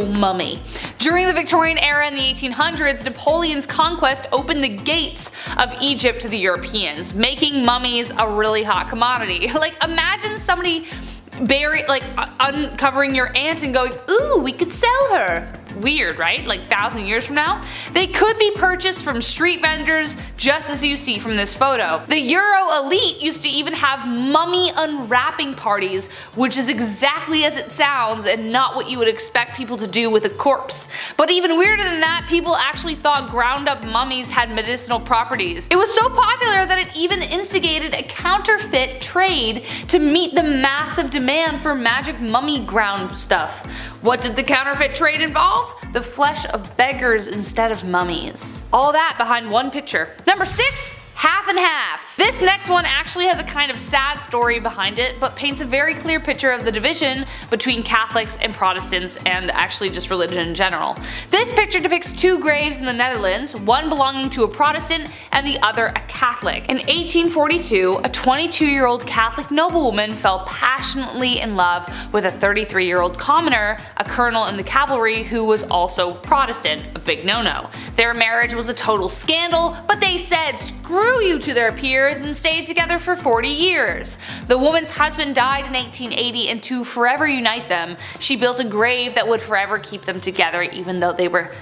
mummy. During the Victorian era in the 1800s, Napoleon's conquest opened the gates of Egypt to the Europeans, making mummies a really hot commodity. Like imagine somebody uncovering your aunt and going, ooh, we could sell her. Weird, right? Like 1,000 years from now? They could be purchased from street vendors, just as you see from this photo. The Euro Elite used to even have mummy unwrapping parties, which is exactly as it sounds and not what you would expect people to do with a corpse. But even weirder than that, people actually thought ground up mummies had medicinal properties. It was so popular that it even instigated a counterfeit trade to meet the massive demand for magic mummy ground stuff. What did the counterfeit trade involve? The flesh of beggars instead of mummies. All that behind one picture. Number 6. Half and half. This next one actually has a kind of sad story behind it, but paints a very clear picture of the division between Catholics and Protestants and actually just religion in general. This picture depicts two graves in the Netherlands, one belonging to a Protestant and the other a Catholic. In 1842, a 22-year-old Catholic noblewoman fell passionately in love with a 33-year-old commoner, a colonel in the cavalry who was also Protestant, a big no-no. Their marriage was a total scandal, but they said screw you to their peers and stayed together for 40 years. The woman's husband died in 1880, and to forever unite them, she built a grave that would forever keep them together even though they were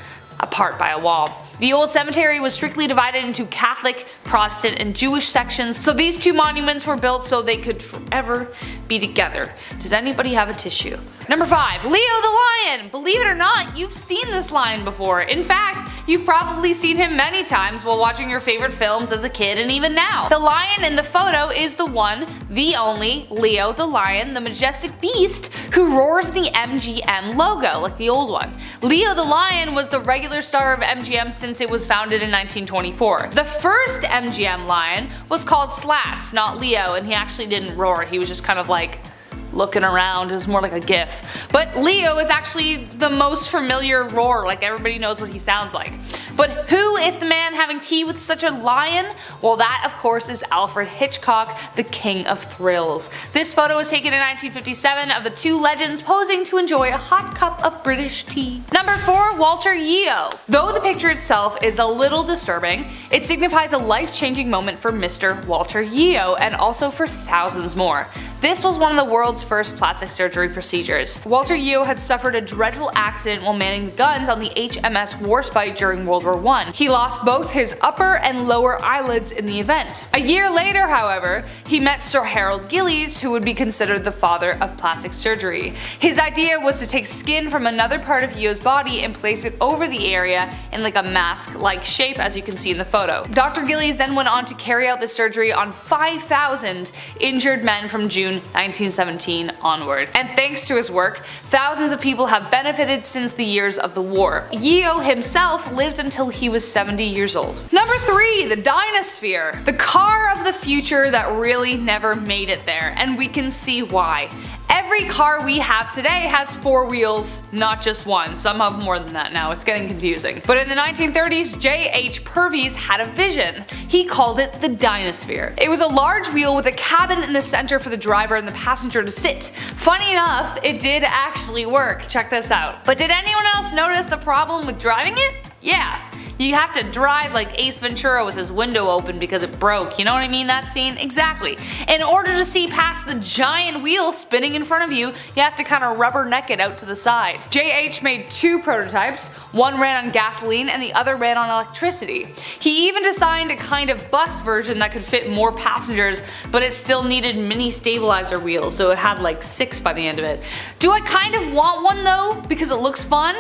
apart by a wall. The old cemetery was strictly divided into Catholic, Protestant, and Jewish sections, so these two monuments were built so they could forever be together. Does anybody have a tissue? Number 5. Leo the Lion! Believe it or not, you've seen this lion before. In fact, you've probably seen him many times while watching your favorite films as a kid and even now. The lion in the photo is the one, the only, Leo the Lion, the majestic beast who roars the MGM logo, like the old one. Leo the Lion was the regular star of MGM since it was founded in 1924. The first MGM lion was called Slats, not Leo, and he actually didn't roar, he was just kind of like looking around. It was more like a gif. But Leo is actually the most familiar roar, like everybody knows what he sounds like. But who is the man having tea with such a lion? Well, that of course is Alfred Hitchcock, the king of thrills. This photo was taken in 1957 of the two legends posing to enjoy a hot cup of British tea. Number 4. Walter Yeo. Though the picture itself is a little disturbing, it signifies a life-changing moment for Mr. Walter Yeo and also for thousands more. This was one of the world's first plastic surgery procedures. Walter Yeo had suffered a dreadful accident while manning the guns on the HMS Warspite during World War I. He lost both his upper and lower eyelids in the event. A year later, however, he met Sir Harold Gillies, who would be considered the father of plastic surgery. His idea was to take skin from another part of Yeo's body and place it over the area in like a mask-like shape, as you can see in the photo. Dr. Gillies then went on to carry out the surgery on 5,000 injured men from June 1917 onward. And thanks to his work, thousands of people have benefited since the years of the war. Yeo himself lived until he was 70 years old. Number 3. The Dynasphere. The car of the future that really never made it there, and we can see why. Every car we have today has 4 wheels, not just one. Some have more than that now, it's getting confusing. But in the 1930s, J.H. Purvis had a vision. He called it the Dynasphere. It was a large wheel with a cabin in the center for the driver and the passenger to sit. Funny enough, it did actually work. Check this out. But did anyone else notice the problem with driving it? Yeah. You have to drive like Ace Ventura with his window open because it broke, you know what I mean, that scene? Exactly. In order to see past the giant wheel spinning in front of you, you have to kind of rubberneck it out to the side. JH made 2 prototypes, one ran on gasoline and the other ran on electricity. He even designed a kind of bus version that could fit more passengers, but it still needed mini stabilizer wheels, so it had like 6 by the end of it. Do I kind of want one though, because it looks fun?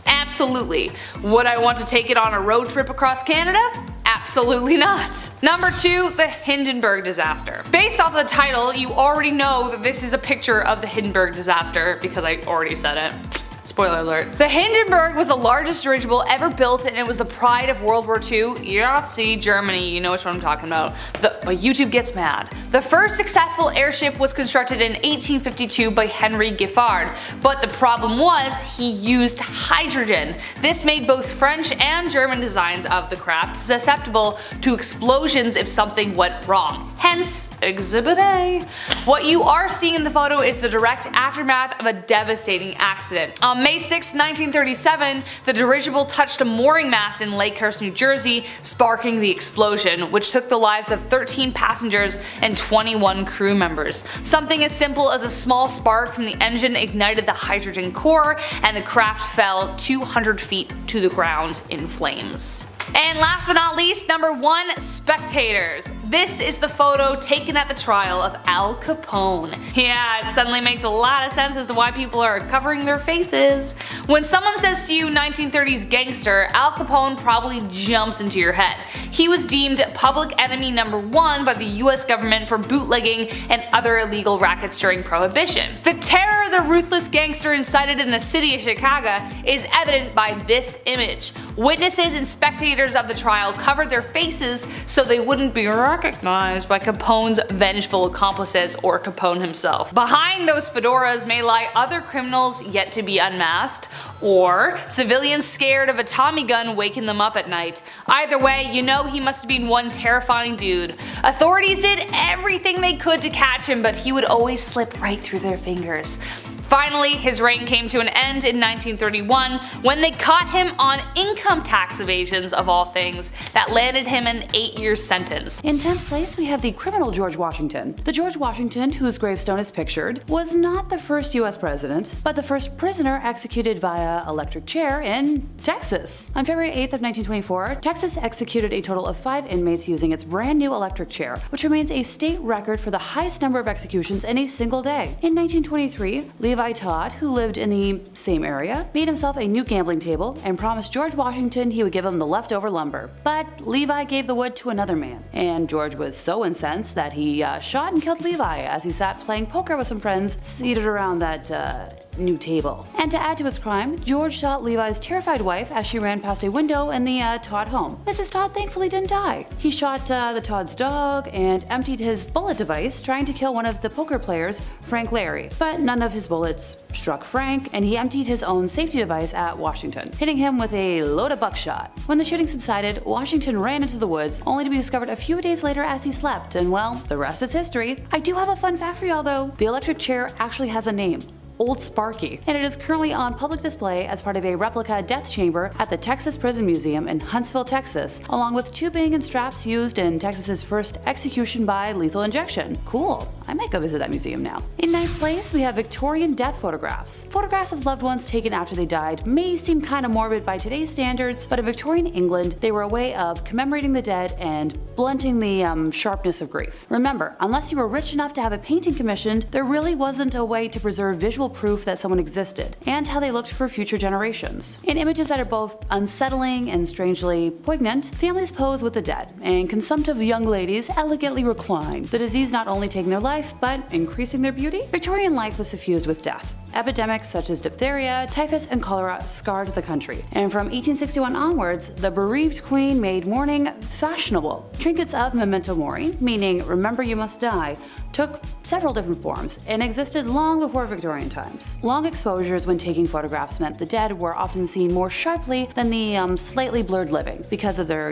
Absolutely. Would I want to take it on a road trip across Canada? Absolutely not. Number 2, the Hindenburg disaster. Based off the title, you already know that this is a picture of the Hindenburg disaster because I already said it. Spoiler alert. The Hindenburg was the largest dirigible ever built and it was the pride of World War II. Yahtzee, Germany, you know which one I'm talking about. But YouTube gets mad. The first successful airship was constructed in 1852 by Henry Giffard, but the problem was he used hydrogen. This made both French and German designs of the craft susceptible to explosions if something went wrong. Hence, Exhibit A. What you are seeing in the photo is the direct aftermath of a devastating accident. On May 6, 1937, the dirigible touched a mooring mast in Lakehurst, New Jersey, sparking the explosion, which took the lives of 13 passengers and 21 crew members. Something as simple as a small spark from the engine ignited the hydrogen core, and the craft fell 200 feet to the ground in flames. And last but not least, number 1, spectators. This is the photo taken at the trial of Al Capone. Yeah, it suddenly makes a lot of sense as to why people are covering their faces. When someone says to you 1930s gangster, Al Capone probably jumps into your head. He was deemed public enemy number 1 by the US government for bootlegging and other illegal rackets during Prohibition. The terror the ruthless gangster incited in the city of Chicago is evident by this image. Witnesses and spectators of the trial covered their faces so they wouldn't be recognized by Capone's vengeful accomplices or Capone himself. Behind those fedoras may lie other criminals yet to be unmasked, or civilians scared of a Tommy gun waking them up at night. Either way, you know he must have been one terrifying dude. Authorities did everything they could to catch him, but he would always slip right through their fingers. Finally, his reign came to an end in 1931 when they caught him on income tax evasions of all things that landed him an 8-year sentence. In 10th place, we have the criminal George Washington. The George Washington, whose gravestone is pictured, was not the first US president, but the first prisoner executed via electric chair in Texas. On February 8th of 1924, Texas executed a total of 5 inmates using its brand new electric chair, which remains a state record for the highest number of executions in a single day. In 1923, Levi Todd, who lived in the same area, made himself a new gambling table and promised George Washington he would give him the leftover lumber. But Levi gave the wood to another man, and George was so incensed that he shot and killed Levi as he sat playing poker with some friends seated around that new table. And to add to his crime, George shot Levi's terrified wife as she ran past a window in the Todd home. Mrs. Todd thankfully didn't die. He shot the Todd's dog and emptied his bullet device trying to kill one of the poker players, Frank Larry. But none of his bullets struck Frank, and he emptied his own safety device at Washington, hitting him with a load of buckshot. When the shooting subsided, Washington ran into the woods, only to be discovered a few days later as he slept, and well, the rest is history. I do have a fun fact for y'all though. The electric chair actually has a name. Old Sparky, and it is currently on public display as part of a replica death chamber at the Texas Prison Museum in Huntsville, Texas, along with tubing and straps used in Texas's first execution by lethal injection. Cool, I might go visit that museum now. In 9th place, we have Victorian death photographs. Photographs of loved ones taken after they died may seem kind of morbid by today's standards, but in Victorian England, they were a way of commemorating the dead and blunting the sharpness of grief. Remember, unless you were rich enough to have a painting commissioned, there really wasn't a way to preserve visual proof that someone existed, and how they looked for future generations. In images that are both unsettling and strangely poignant, families pose with the dead, and consumptive young ladies elegantly recline, the disease not only taking their life, but increasing their beauty. Victorian life was suffused with death. epidemics such as diphtheria, typhus, and cholera scarred the country. And from 1861 onwards, the bereaved queen made mourning fashionable. Trinkets of memento mori, meaning remember you must die, took several different forms and existed long before Victorian times. Long exposures when taking photographs meant the dead were often seen more sharply than the slightly blurred living because of their,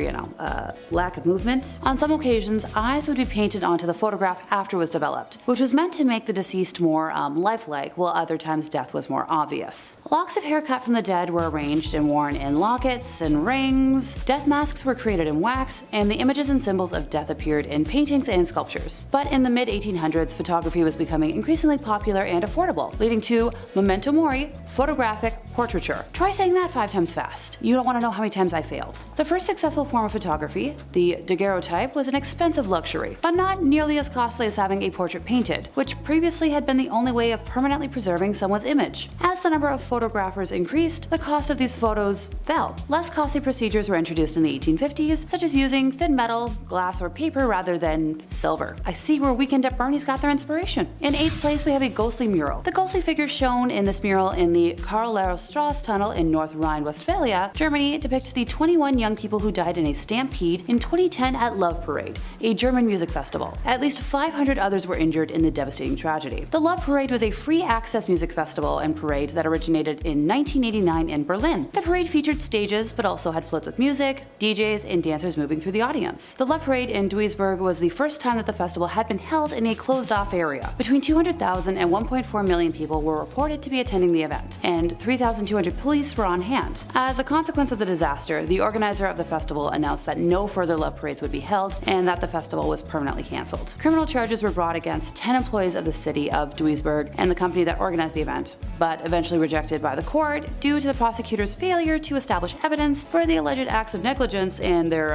lack of movement. On some occasions, eyes would be painted onto the photograph after it was developed, which was meant to make the deceased more lifelike, while other times death was more obvious. Locks of hair cut from the dead were arranged and worn in lockets and rings. Death masks were created in wax, and the images and symbols of death appeared in paintings and sculptures. But in the mid-1800s, photography was becoming increasingly popular and affordable, leading to memento mori, photographic portraiture. Try saying that 5 times fast. You don't want to know how many times I failed. The first successful form of photography, the daguerreotype, was an expensive luxury, but not nearly as costly as having a portrait painted, which previously had been the only way of permanently preserving someone's image. As the number of photographers increased, the cost of these photos fell. Less costly procedures were introduced in the 1850s, such as using thin metal, glass, or paper rather than silver. I see where Weekend at Bernie's got their inspiration. In 8th place, we have a ghostly mural. The ghostly figures shown in this mural in the Karl-Strasse Tunnel in North Rhine-Westphalia, Germany, depict the 21 young people who died in a stampede in 2010 at Love Parade, a German music festival. At least 500 others were injured in the devastating tragedy. The Love Parade was a free-access music festival and parade that originated in 1989 in Berlin. The parade featured stages, but also had floats with music, DJs, and dancers moving through the audience. The Love Parade in Duisburg was the first time that the festival had been held in a closed-off area. Between 200,000 and 1.4 million people were reported to be attending the event, and 3,200 police were on hand. As a consequence of the disaster, the organizer of the festival announced that no further Love Parades would be held and that the festival was permanently cancelled. Criminal charges were brought against 10 employees of the city of Duisburg and the company that organized the event, but eventually rejected by the court due to the prosecutor's failure to establish evidence for the alleged acts of negligence and their,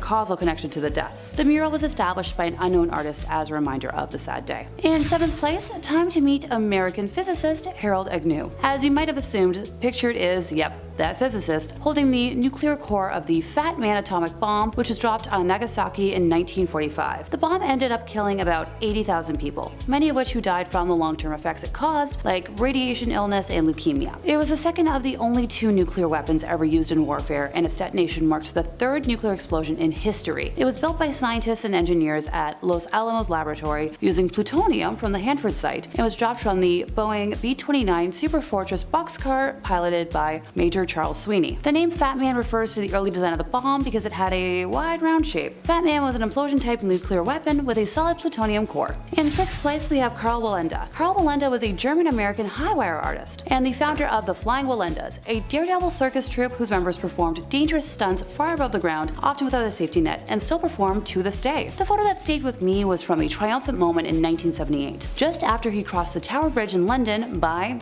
causal connection to the deaths. The mural was established by an unknown artist as a reminder of the sad day. In 7th place, time to meet American physicist Harold Agnew. As you might have assumed, pictured is, that physicist, holding the nuclear core of the Fat Man atomic bomb, which was dropped on Nagasaki in 1945. The bomb ended up killing about 80,000 people, many of which who died from the long-term effects it caused, like radiation illness and leukemia. It was the second of the only 2 nuclear weapons ever used in warfare, and its detonation marked the 3rd nuclear explosion in history. It was built by scientists and engineers at Los Alamos Laboratory using plutonium from the Hanford site, and was dropped from the Boeing B-29 Superfortress boxcar piloted by Major Charles Sweeney. The name Fat Man refers to the early design of the bomb because it had a wide round shape. Fat Man was an implosion-type nuclear weapon with a solid plutonium core. In 6th place, we have Karl Wallenda. Karl Wallenda was a German-American high-wire artist and the founder of the Flying Wallendas, a daredevil circus troupe whose members performed dangerous stunts far above the ground, often without a safety net, and still perform to this day. The photo that stayed with me was from a triumphant moment in 1978, just after he crossed the Tower Bridge in London by,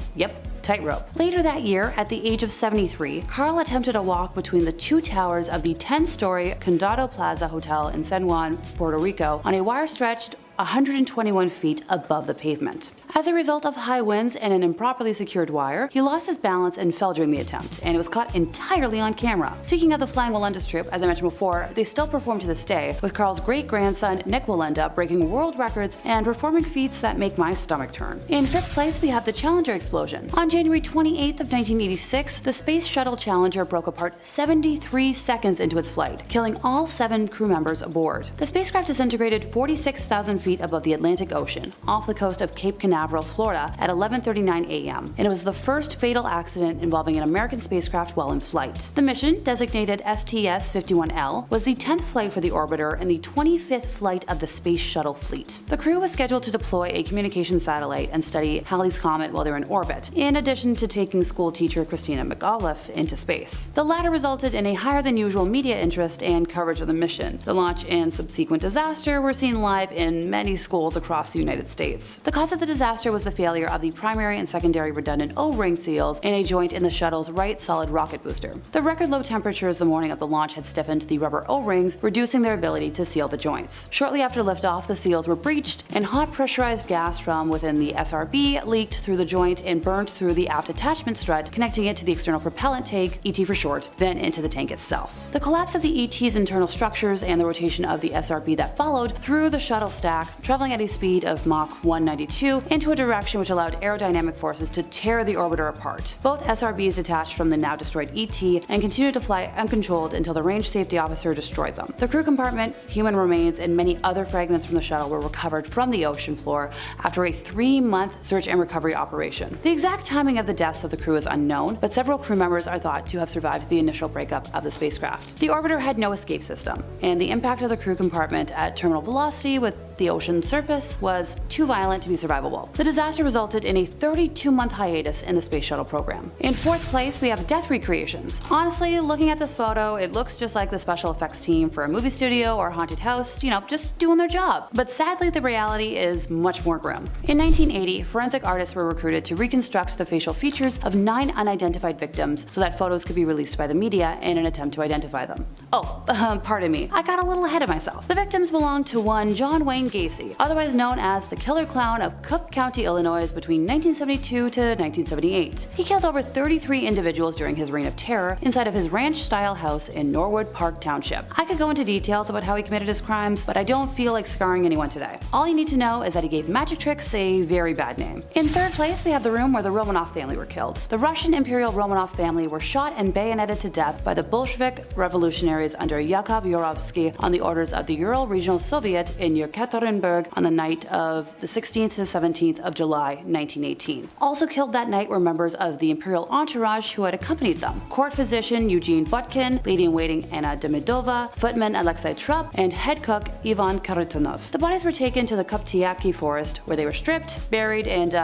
tightrope. Later that year, at the age of 73, Karl attempted a walk between the 2 towers of the 10-story Condado Plaza Hotel in San Juan, Puerto Rico, on a wire stretched 121 feet above the pavement. As a result of high winds and an improperly secured wire, he lost his balance and fell during the attempt, and it was caught entirely on camera. Speaking of the Flying Wallendas troupe, as I mentioned before, they still perform to this day, with Karl's great-grandson Nick Wallenda breaking world records and performing feats that make my stomach turn. In 5th place, we have the Challenger explosion. On January 28th of 1986, the Space Shuttle Challenger broke apart 73 seconds into its flight, killing all 7 crew members aboard. The spacecraft disintegrated 46,000 feet above the Atlantic Ocean, off the coast of Cape Canaveral, Florida, at 11:39 a.m., and it was the first fatal accident involving an American spacecraft while in flight. The mission, designated STS-51L, was the 10th flight for the orbiter and the 25th flight of the Space Shuttle fleet. The crew was scheduled to deploy a communication satellite and study Halley's Comet while they were in orbit, in addition to taking school teacher Christina McAuliffe into space. The latter resulted in a higher than usual media interest and coverage of the mission. The launch and subsequent disaster were seen live in many schools across the United States. The cause of the disaster was the failure of the primary and secondary redundant O-ring seals in a joint in the shuttle's right solid rocket booster. The record low temperatures the morning of the launch had stiffened the rubber O-rings, reducing their ability to seal the joints. Shortly after liftoff, the seals were breached, and hot pressurized gas from within the SRB leaked through the joint and burned through the aft attachment strut, connecting it to the external propellant tank, ET for short, then into the tank itself. The collapse of the ET's internal structures and the rotation of the SRB that followed threw the shuttle stack back, traveling at a speed of Mach 192 into a direction which allowed aerodynamic forces to tear the orbiter apart. Both SRBs detached from the now destroyed ET and continued to fly uncontrolled until the range safety officer destroyed them. The crew compartment, human remains, and many other fragments from the shuttle were recovered from the ocean floor after a 3-month search and recovery operation. The exact timing of the deaths of the crew is unknown, but several crew members are thought to have survived the initial breakup of the spacecraft. The orbiter had no escape system, and the impact of the crew compartment at terminal velocity with the ocean surface was too violent to be survivable. The disaster resulted in a 32-month hiatus in the space shuttle program. In 4th place, we have death recreations. Honestly, looking at this photo, it looks just like the special effects team for a movie studio or haunted house, just doing their job. But sadly, the reality is much more grim. In 1980, forensic artists were recruited to reconstruct the facial features of 9 unidentified victims so that photos could be released by the media in an attempt to identify them. Oh, pardon me, I got a little ahead of myself. The victims belonged to one John Wayne Gacy, otherwise known as the Killer Clown of Cook County, Illinois between 1972 to 1978. He killed over 33 individuals during his reign of terror inside of his ranch-style house in Norwood Park Township. I could go into details about how he committed his crimes, but I don't feel like scarring anyone today. All you need to know is that he gave magic tricks a very bad name. In 3rd place, we have the room where the Romanov family were killed. The Russian Imperial Romanov family were shot and bayoneted to death by the Bolshevik revolutionaries under Yakov Yurovsky on the orders of the Ural Regional Soviet in Yekaterinburg on the night of the 16th to 17th of July, 1918. Also killed that night were members of the Imperial entourage who had accompanied them: court physician Eugene Butkin, lady-in-waiting Anna Demidova, footman Alexei Trupp, and head cook Ivan Kharitonov. The bodies were taken to the Koptyaki forest where they were stripped, buried, and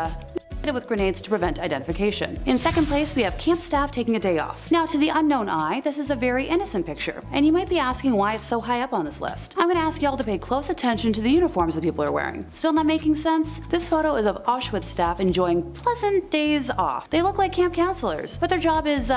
with grenades to prevent identification. In 2nd place, we have camp staff taking a day off. Now, to the unknown eye, this is a very innocent picture, and you might be asking why it's so high up on this list. I'm gonna ask y'all to pay close attention to the uniforms that people are wearing. Still not making sense? This photo is of Auschwitz staff enjoying pleasant days off. They look like camp counselors, but their job is,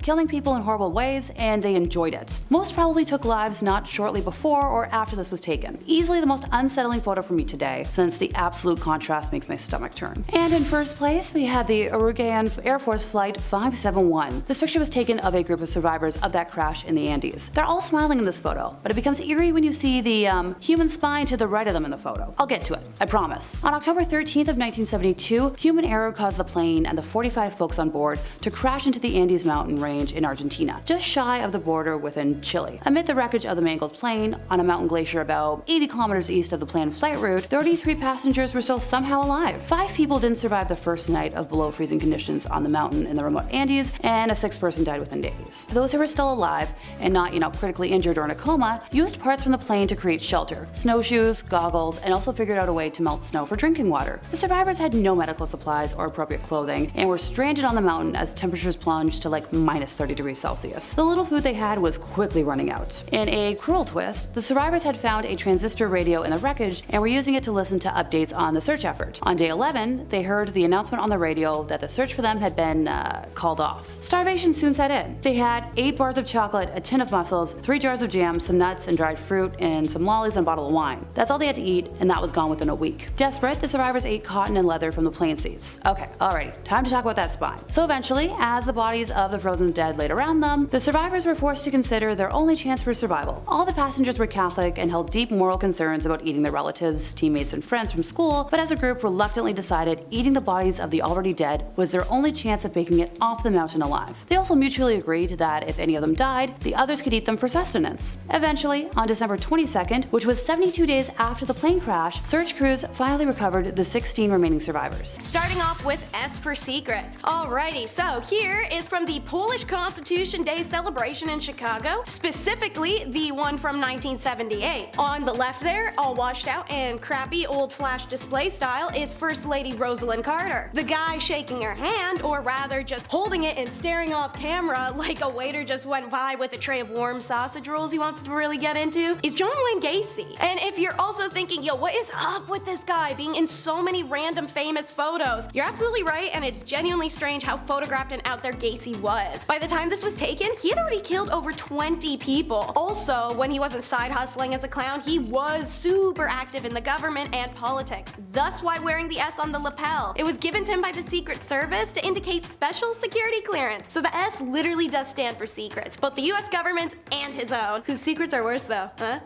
killing people in horrible ways, and they enjoyed it. Most probably took lives not shortly before or after this was taken. Easily the most unsettling photo for me today, since the absolute contrast makes my stomach turn. And in 1st place, we had the Uruguayan Air Force Flight 571. This picture was taken of a group of survivors of that crash in the Andes. They're all smiling in this photo, but it becomes eerie when you see the human spine to the right of them in the photo. I'll get to it, I promise. On October 13th of 1972, human error caused the plane and the 45 folks on board to crash into the Andes mountain range in Argentina, just shy of the border within Chile. Amid the wreckage of the mangled plane, on a mountain glacier about 80 kilometers east of the planned flight route, 33 passengers were still somehow alive. 5 people didn't survive the first night of below freezing conditions on the mountain in the remote Andes, and a 6th person died within days. Those who were still alive and not, critically injured or in a coma, used parts from the plane to create shelter: snowshoes, goggles, and also figured out a way to melt snow for drinking water. The survivors had no medical supplies or appropriate clothing and were stranded on the mountain as temperatures plunged to like minus 30 degrees Celsius. The little food they had was quickly running out. In a cruel twist, the survivors had found a transistor radio in the wreckage and were using it to listen to updates on the search effort. On day 11, they heard the announcement on the radio that the search for them had been called off. Starvation soon set in. They had 8 bars of chocolate, a tin of mussels, 3 jars of jam, some nuts and dried fruit, and some lollies and a bottle of wine. That's all they had to eat, and that was gone within a week. Desperate, the survivors ate cotton and leather from the plane seats. Okay, alrighty, time to talk about that spine. So eventually, as the bodies of the frozen dead laid around them, the survivors were forced to consider their only chance for survival. All the passengers were Catholic and held deep moral concerns about eating their relatives, teammates, and friends from school, but as a group reluctantly decided eating the bodies of the already dead was their only chance of making it off the mountain alive. They also mutually agreed that if any of them died, the others could eat them for sustenance. Eventually, on December 22nd, which was 72 days after the plane crash, search crews finally recovered the 16 remaining survivors. Starting off with S for Secret. Alrighty, so here is from the Polish Constitution Day celebration in Chicago, specifically the one from 1978. On the left there, all washed out and crappy old flash display style, is First Lady Rosalind Carter. The guy shaking her hand, or rather just holding it and staring off camera like a waiter just went by with a tray of warm sausage rolls he wants to really get into, is John Wayne Gacy. And if you're also thinking, yo, what is up with this guy being in so many random famous photos, you're absolutely right, and it's genuinely strange how photographed and out there Gacy was. By the time this was taken, he had already killed over 20 people. Also, when he wasn't side hustling as a clown, he was super active in the government and politics, thus why wearing the S on the lapel. It was given to him by the Secret Service to indicate special security clearance. So the S literally does stand for secrets, both the US government's and his own. Whose secrets are worse though, huh?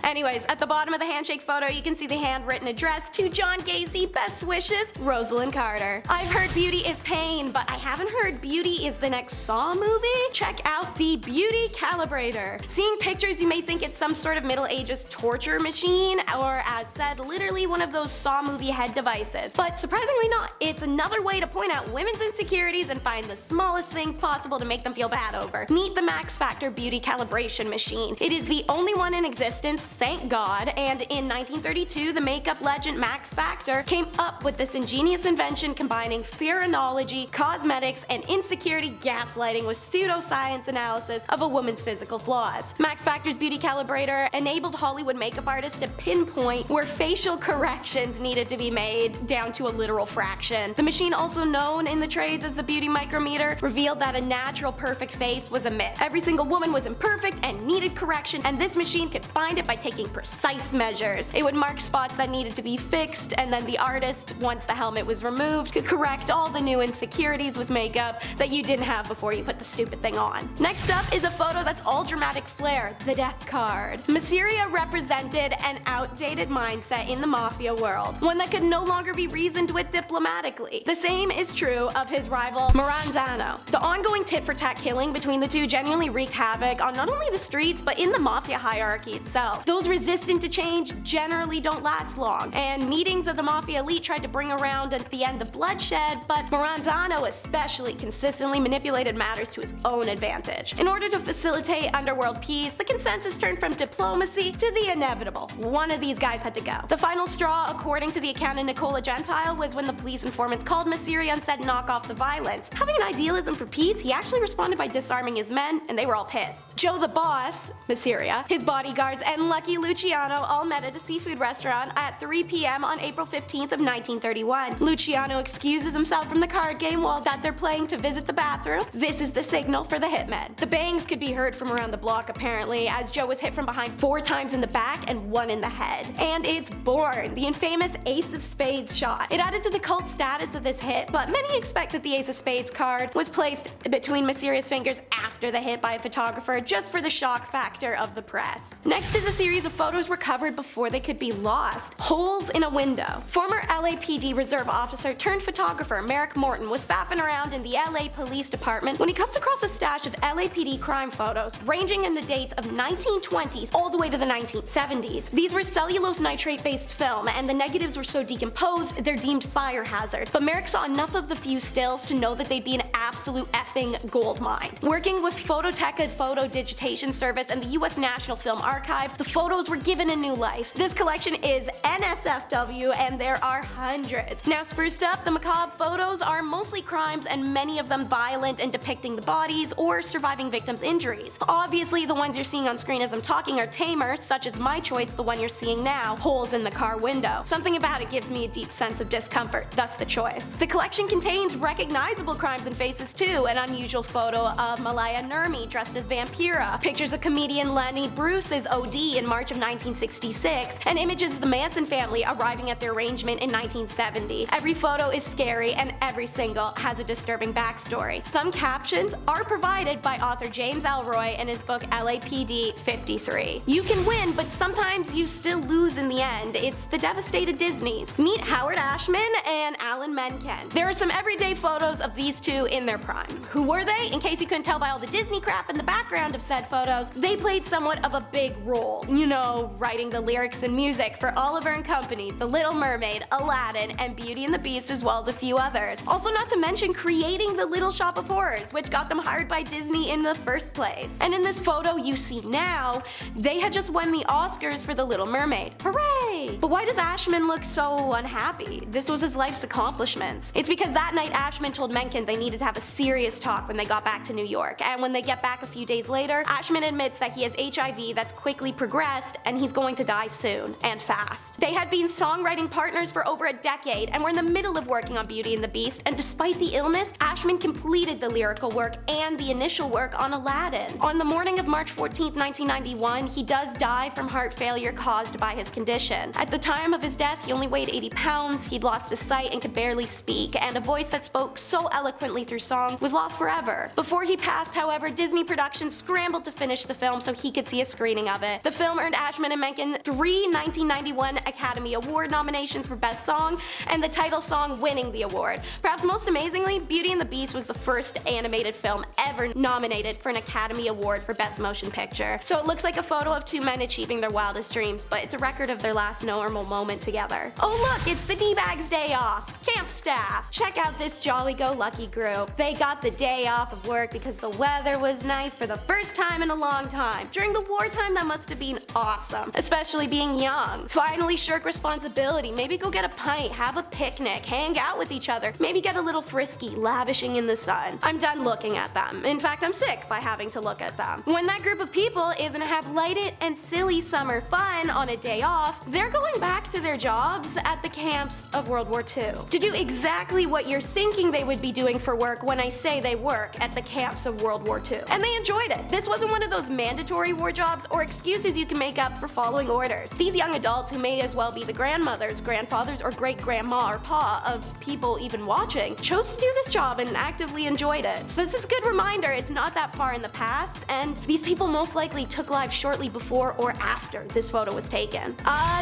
Anyways, at the bottom of the handshake photo, you can see the handwritten address to John Gacy, best wishes, Rosalind Carter. I've heard beauty is pain, but I haven't heard beauty is the next Saw movie? Check out the Beauty Calibrator. Seeing pictures, you may think it's some sort of Middle Ages torture machine, or as said, literally one of those Saw movie head devices. But surprisingly not, it's another way to point out women's insecurities and find the smallest things possible to make them feel bad over. Meet the Max Factor Beauty Calibration Machine. It is the only one in existence, thank God, and in 1932, the makeup legend Max Factor came up with this ingenious invention combining phrenology, cosmetics, and insecurity gaslighting with pseudoscience analysis of a woman's physical flaws. Max Factor's Beauty Calibrator enabled Hollywood makeup artists to pinpoint where facial corrections needed to be made down to a literal fraction. The machine, also known in the trades as the Beauty Micrometer, revealed that a natural perfect face was a myth. Every single woman was imperfect and needed correction, and this machine could find it by taking precise measures. It would mark spots that needed to be fixed, and then the artist, once the helmet was removed, could correct all the new insecurities with makeup that you didn't have before you put the stupid thing on. Next up is a photo that's all dramatic flair, the death card. Masseria represented an outdated mindset in the mafia world, one that could no longer be reasoned with diplomatically. The same is true of his rival Marandano. The ongoing tit-for-tat killing between the two genuinely wreaked havoc on not only the streets but in the mafia hierarchy itself. Those resistant to change generally don't last long, and meetings of the Mafia Elite tried to bring around at the end the bloodshed, but Marandano especially consistently manipulated matters to his own advantage. In order to facilitate underworld peace, the consensus turned from diplomacy to the inevitable. One of these guys had to go. The final straw, according to the accountant Nicola Gentile, was when the police informants called Masseria and said knock off the violence. Having an idealism for peace, he actually responded by disarming his men, and they were all pissed. Joe the Boss, Masseria, his bodyguards, and Lucky Luciano all met at a seafood restaurant at 3 p.m. on April 15th of 1931. Luciano excuses himself from the card game while that they're playing to visit the bathroom. This is the signal for the hitmen. The bangs could be heard from around the block apparently, as Joe was hit from behind 4 times in the back and 1 in the head. And it's born, the infamous Ace of Spades shot. It added to the cult status of this hit, but many expect that the Ace of Spades card was placed between Masseria's fingers after the hit by a photographer just for the shock factor of the press. Next is a series of photos recovered before they could be lost. Holes in a window. Former LAPD reserve officer turned photographer Merrick Morton was faffing around in the LA Police Department when he comes across a stash of LAPD crime photos ranging in the dates of 1920s all the way to the 1970s. These were cellulose nitrate based film, and the negatives were so decomposed they're deemed fire hazard, but Merrick saw enough of the few stills to know that they'd be an absolute effing gold mine. Working with Phototeca Photo Digitation Service and the US National Film Archive, the photos were given a new life. This collection is NSFW, and there are hundreds. Now spruced up, the macabre photos are mostly crimes, and many of them violent and depicting the bodies or surviving victims' injuries. Obviously, the ones you're seeing on screen as I'm talking are tamer, such as my choice, the one you're seeing now, Holes in the Car Window. Something about it gives me a deep sense of discomfort, thus the choice. The collection contains recognizable crimes and faces too, an unusual photo of Malaya Nurmi dressed as Vampira, pictures of comedian Lenny Bruce's OD in March of 1966, and images of the Manson family arriving at their arrangement in 1970. Every photo is scary, and every single has a disturbing backstory. Some captions are provided by author James Elroy in his book LAPD 53. You can win, but sometimes you still lose in the end. It's the devastated Disneys. Meet Howard Ashman and Alan Menken. There are some everyday photos of these two in their prime. Who were they? In case you couldn't tell by all the Disney crap in the background of said photos, they played somewhat of a big role. You know, writing the lyrics and music for Oliver and Company, The Little Mermaid, Aladdin, and Beauty and the Beast, as well as a few others. Also, not to mention creating the Little Shop of Horrors, which got them hired by Disney in the first place. And in this photo you see now, they had just won the Oscars for The Little Mermaid. Hooray! But why does Ashman look so unhappy? This was his life's accomplishments. It's because that night Ashman told Menken they needed to have a serious talk when they got back to New York, and when they get back a few days later, Ashman admits that he has HIV that's quickly progressed and he's going to die soon, and fast. They had been songwriting partners for over a decade and were in the middle of working on Beauty and the Beast, and despite the illness, Ashman completed the lyrical work and the initial work on Aladdin. On the morning of March 14, 1991, he does die from heart failure caused by his condition. At the time of his death, he only weighed 80 pounds, he'd lost his sight and could barely speak, and a voice that spoke so eloquently through song was lost forever. Before he passed, however, Disney Productions scrambled to finish the film so he could see a screening of it. The film earned Ashman and Menken 3 1991 Academy Award nominations for Best Song, and the title song winning the award. Perhaps most amazingly, Beauty and the Beast was the first animated film ever nominated for an Academy Award for Best Motion Picture. So it looks like a photo of two men achieving their wildest dreams, but it's a record of their last normal moment together. Oh look, it's the D-Bags Day Off! Camp staff! Check out this jolly-go-lucky group. They got the day off of work because the weather was nice for the first time in a long time. During the wartime, that must have been awesome, especially being young. Finally shirk responsibility, maybe go get a pint, have a picnic, hang out with each other, maybe get a little frisky, lavishing in the sun. I'm done looking at them. In fact, I'm sick by having to look at them. When that group of people is gonna have lighted and silly summer fun on a day off, they're going back to their jobs at the camps of World War II to do exactly what you're thinking they would be doing for work when I say they work at the camps of World War II. And they enjoyed it. This wasn't one of those mandatory war jobs or excuses you can make up for following orders. These young adults, who may as well be the grandmothers, grandfathers, or great-grandma or pa of people even watching, chose to do this job and actively enjoyed it. So this is a good reminder it's not that far in the past, and these people most likely took lives shortly before or after this photo was taken.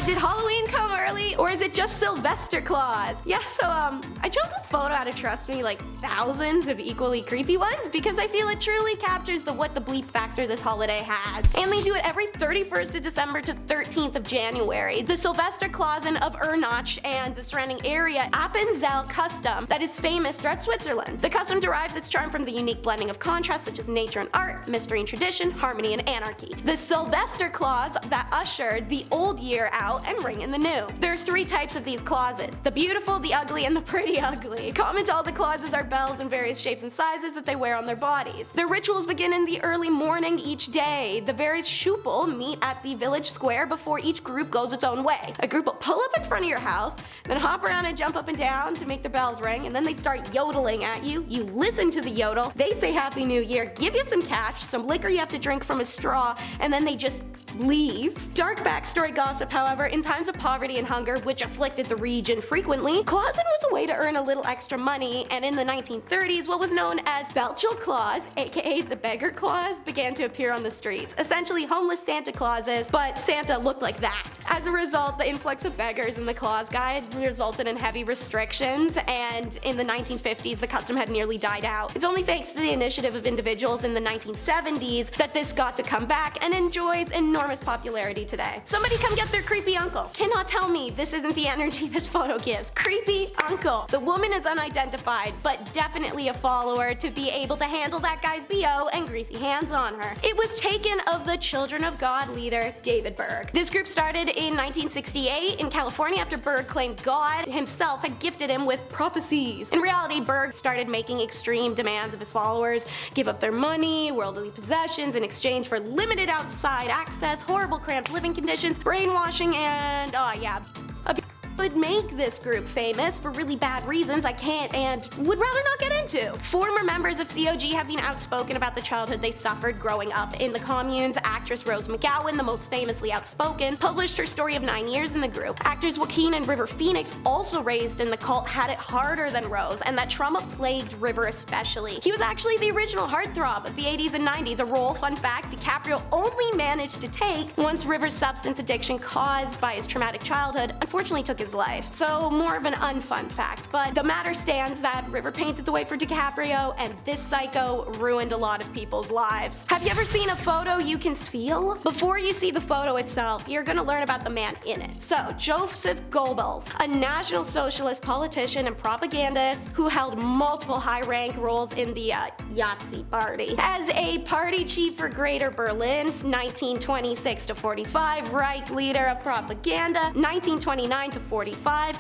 Did Halloween come early, or is it just Sylvester Claus? Yeah, so I chose this photo out of, trust me, like thousands of equally creepy ones because I feel it truly captures the what the bleep factor this holiday has. And they do it every 31st of December to 13th of January. The Sylvester Clausen of Ernach and the surrounding area Appenzell custom that is famous throughout Switzerland. The custom derives its charm from the unique blending of contrasts such as nature and art, mystery and tradition, harmony and anarchy. The Sylvester Claus that ushered the old year out and ring in the new. There are three types of these clauses: the beautiful, the ugly, and the pretty ugly. Common to all the clauses are bells in various shapes and sizes that they wear on their bodies. Their rituals begin in the early morning each day. The various Schupel meet at the village square before each group goes its own way. A group will pull up in front of your house, then hop around and jump up and down to make the bells ring, and then they start yodeling at you. You listen to the yodel, they say Happy New Year, give you some cash, some liquor you have to drink from a straw, and then they just leave. Dark backstory gossip, however, in times of poverty and hunger, which afflicted the region frequently, Clausen was a way to earn a little extra money, and in the 1930s, what was known as Belchel Claus, aka the Beggar Claus, began to appear on the streets. Essentially homeless Santa Clauses, but Santa looked like that. As a result, the influx of beggars in the Claus Guide resulted in heavy restrictions, and in the 1950s, the custom had nearly died out. It's only thanks to the initiative of individuals in the 1970s that this got to come back and enjoys enormous popularity today. Somebody come get their creepy uncle. Cannot tell me this isn't the energy this photo gives. Creepy uncle. The woman is unidentified, but definitely a follower to be able to handle that guy's BO and greasy hands on her. It was taken of the Children of God leader, David Berg. This group started in 1968 in California after Berg claimed God himself had gifted him with prophecies. In reality, Berg started making extreme demands of his followers, give up their money, worldly possessions in exchange for limited outside access, horrible cramped living conditions, brainwashing, and would make this group famous for really bad reasons I can't and would rather not get into. Former members of COG have been outspoken about the childhood they suffered growing up in the communes. Actress Rose McGowan, the most famously outspoken, published her story of 9 years in the group. Actors Joaquin and River Phoenix, also raised in the cult, had it harder than Rose, and that trauma plagued River especially. He was actually the original heartthrob of the 80s and 90s, a role, fun fact, DiCaprio only managed to take once River's substance addiction caused by his traumatic childhood unfortunately took his life. So more of an unfun fact, but the matter stands that River painted the way for DiCaprio, and this psycho ruined a lot of people's lives. Have you ever seen a photo you can feel? Before you see the photo itself, you're gonna learn about the man in it. So, Joseph Goebbels, a National Socialist politician and propagandist who held multiple high-rank roles in the Yahtzee party. As a party chief for Greater Berlin, 1926 to 45, Reich leader of propaganda, 1929 to 45,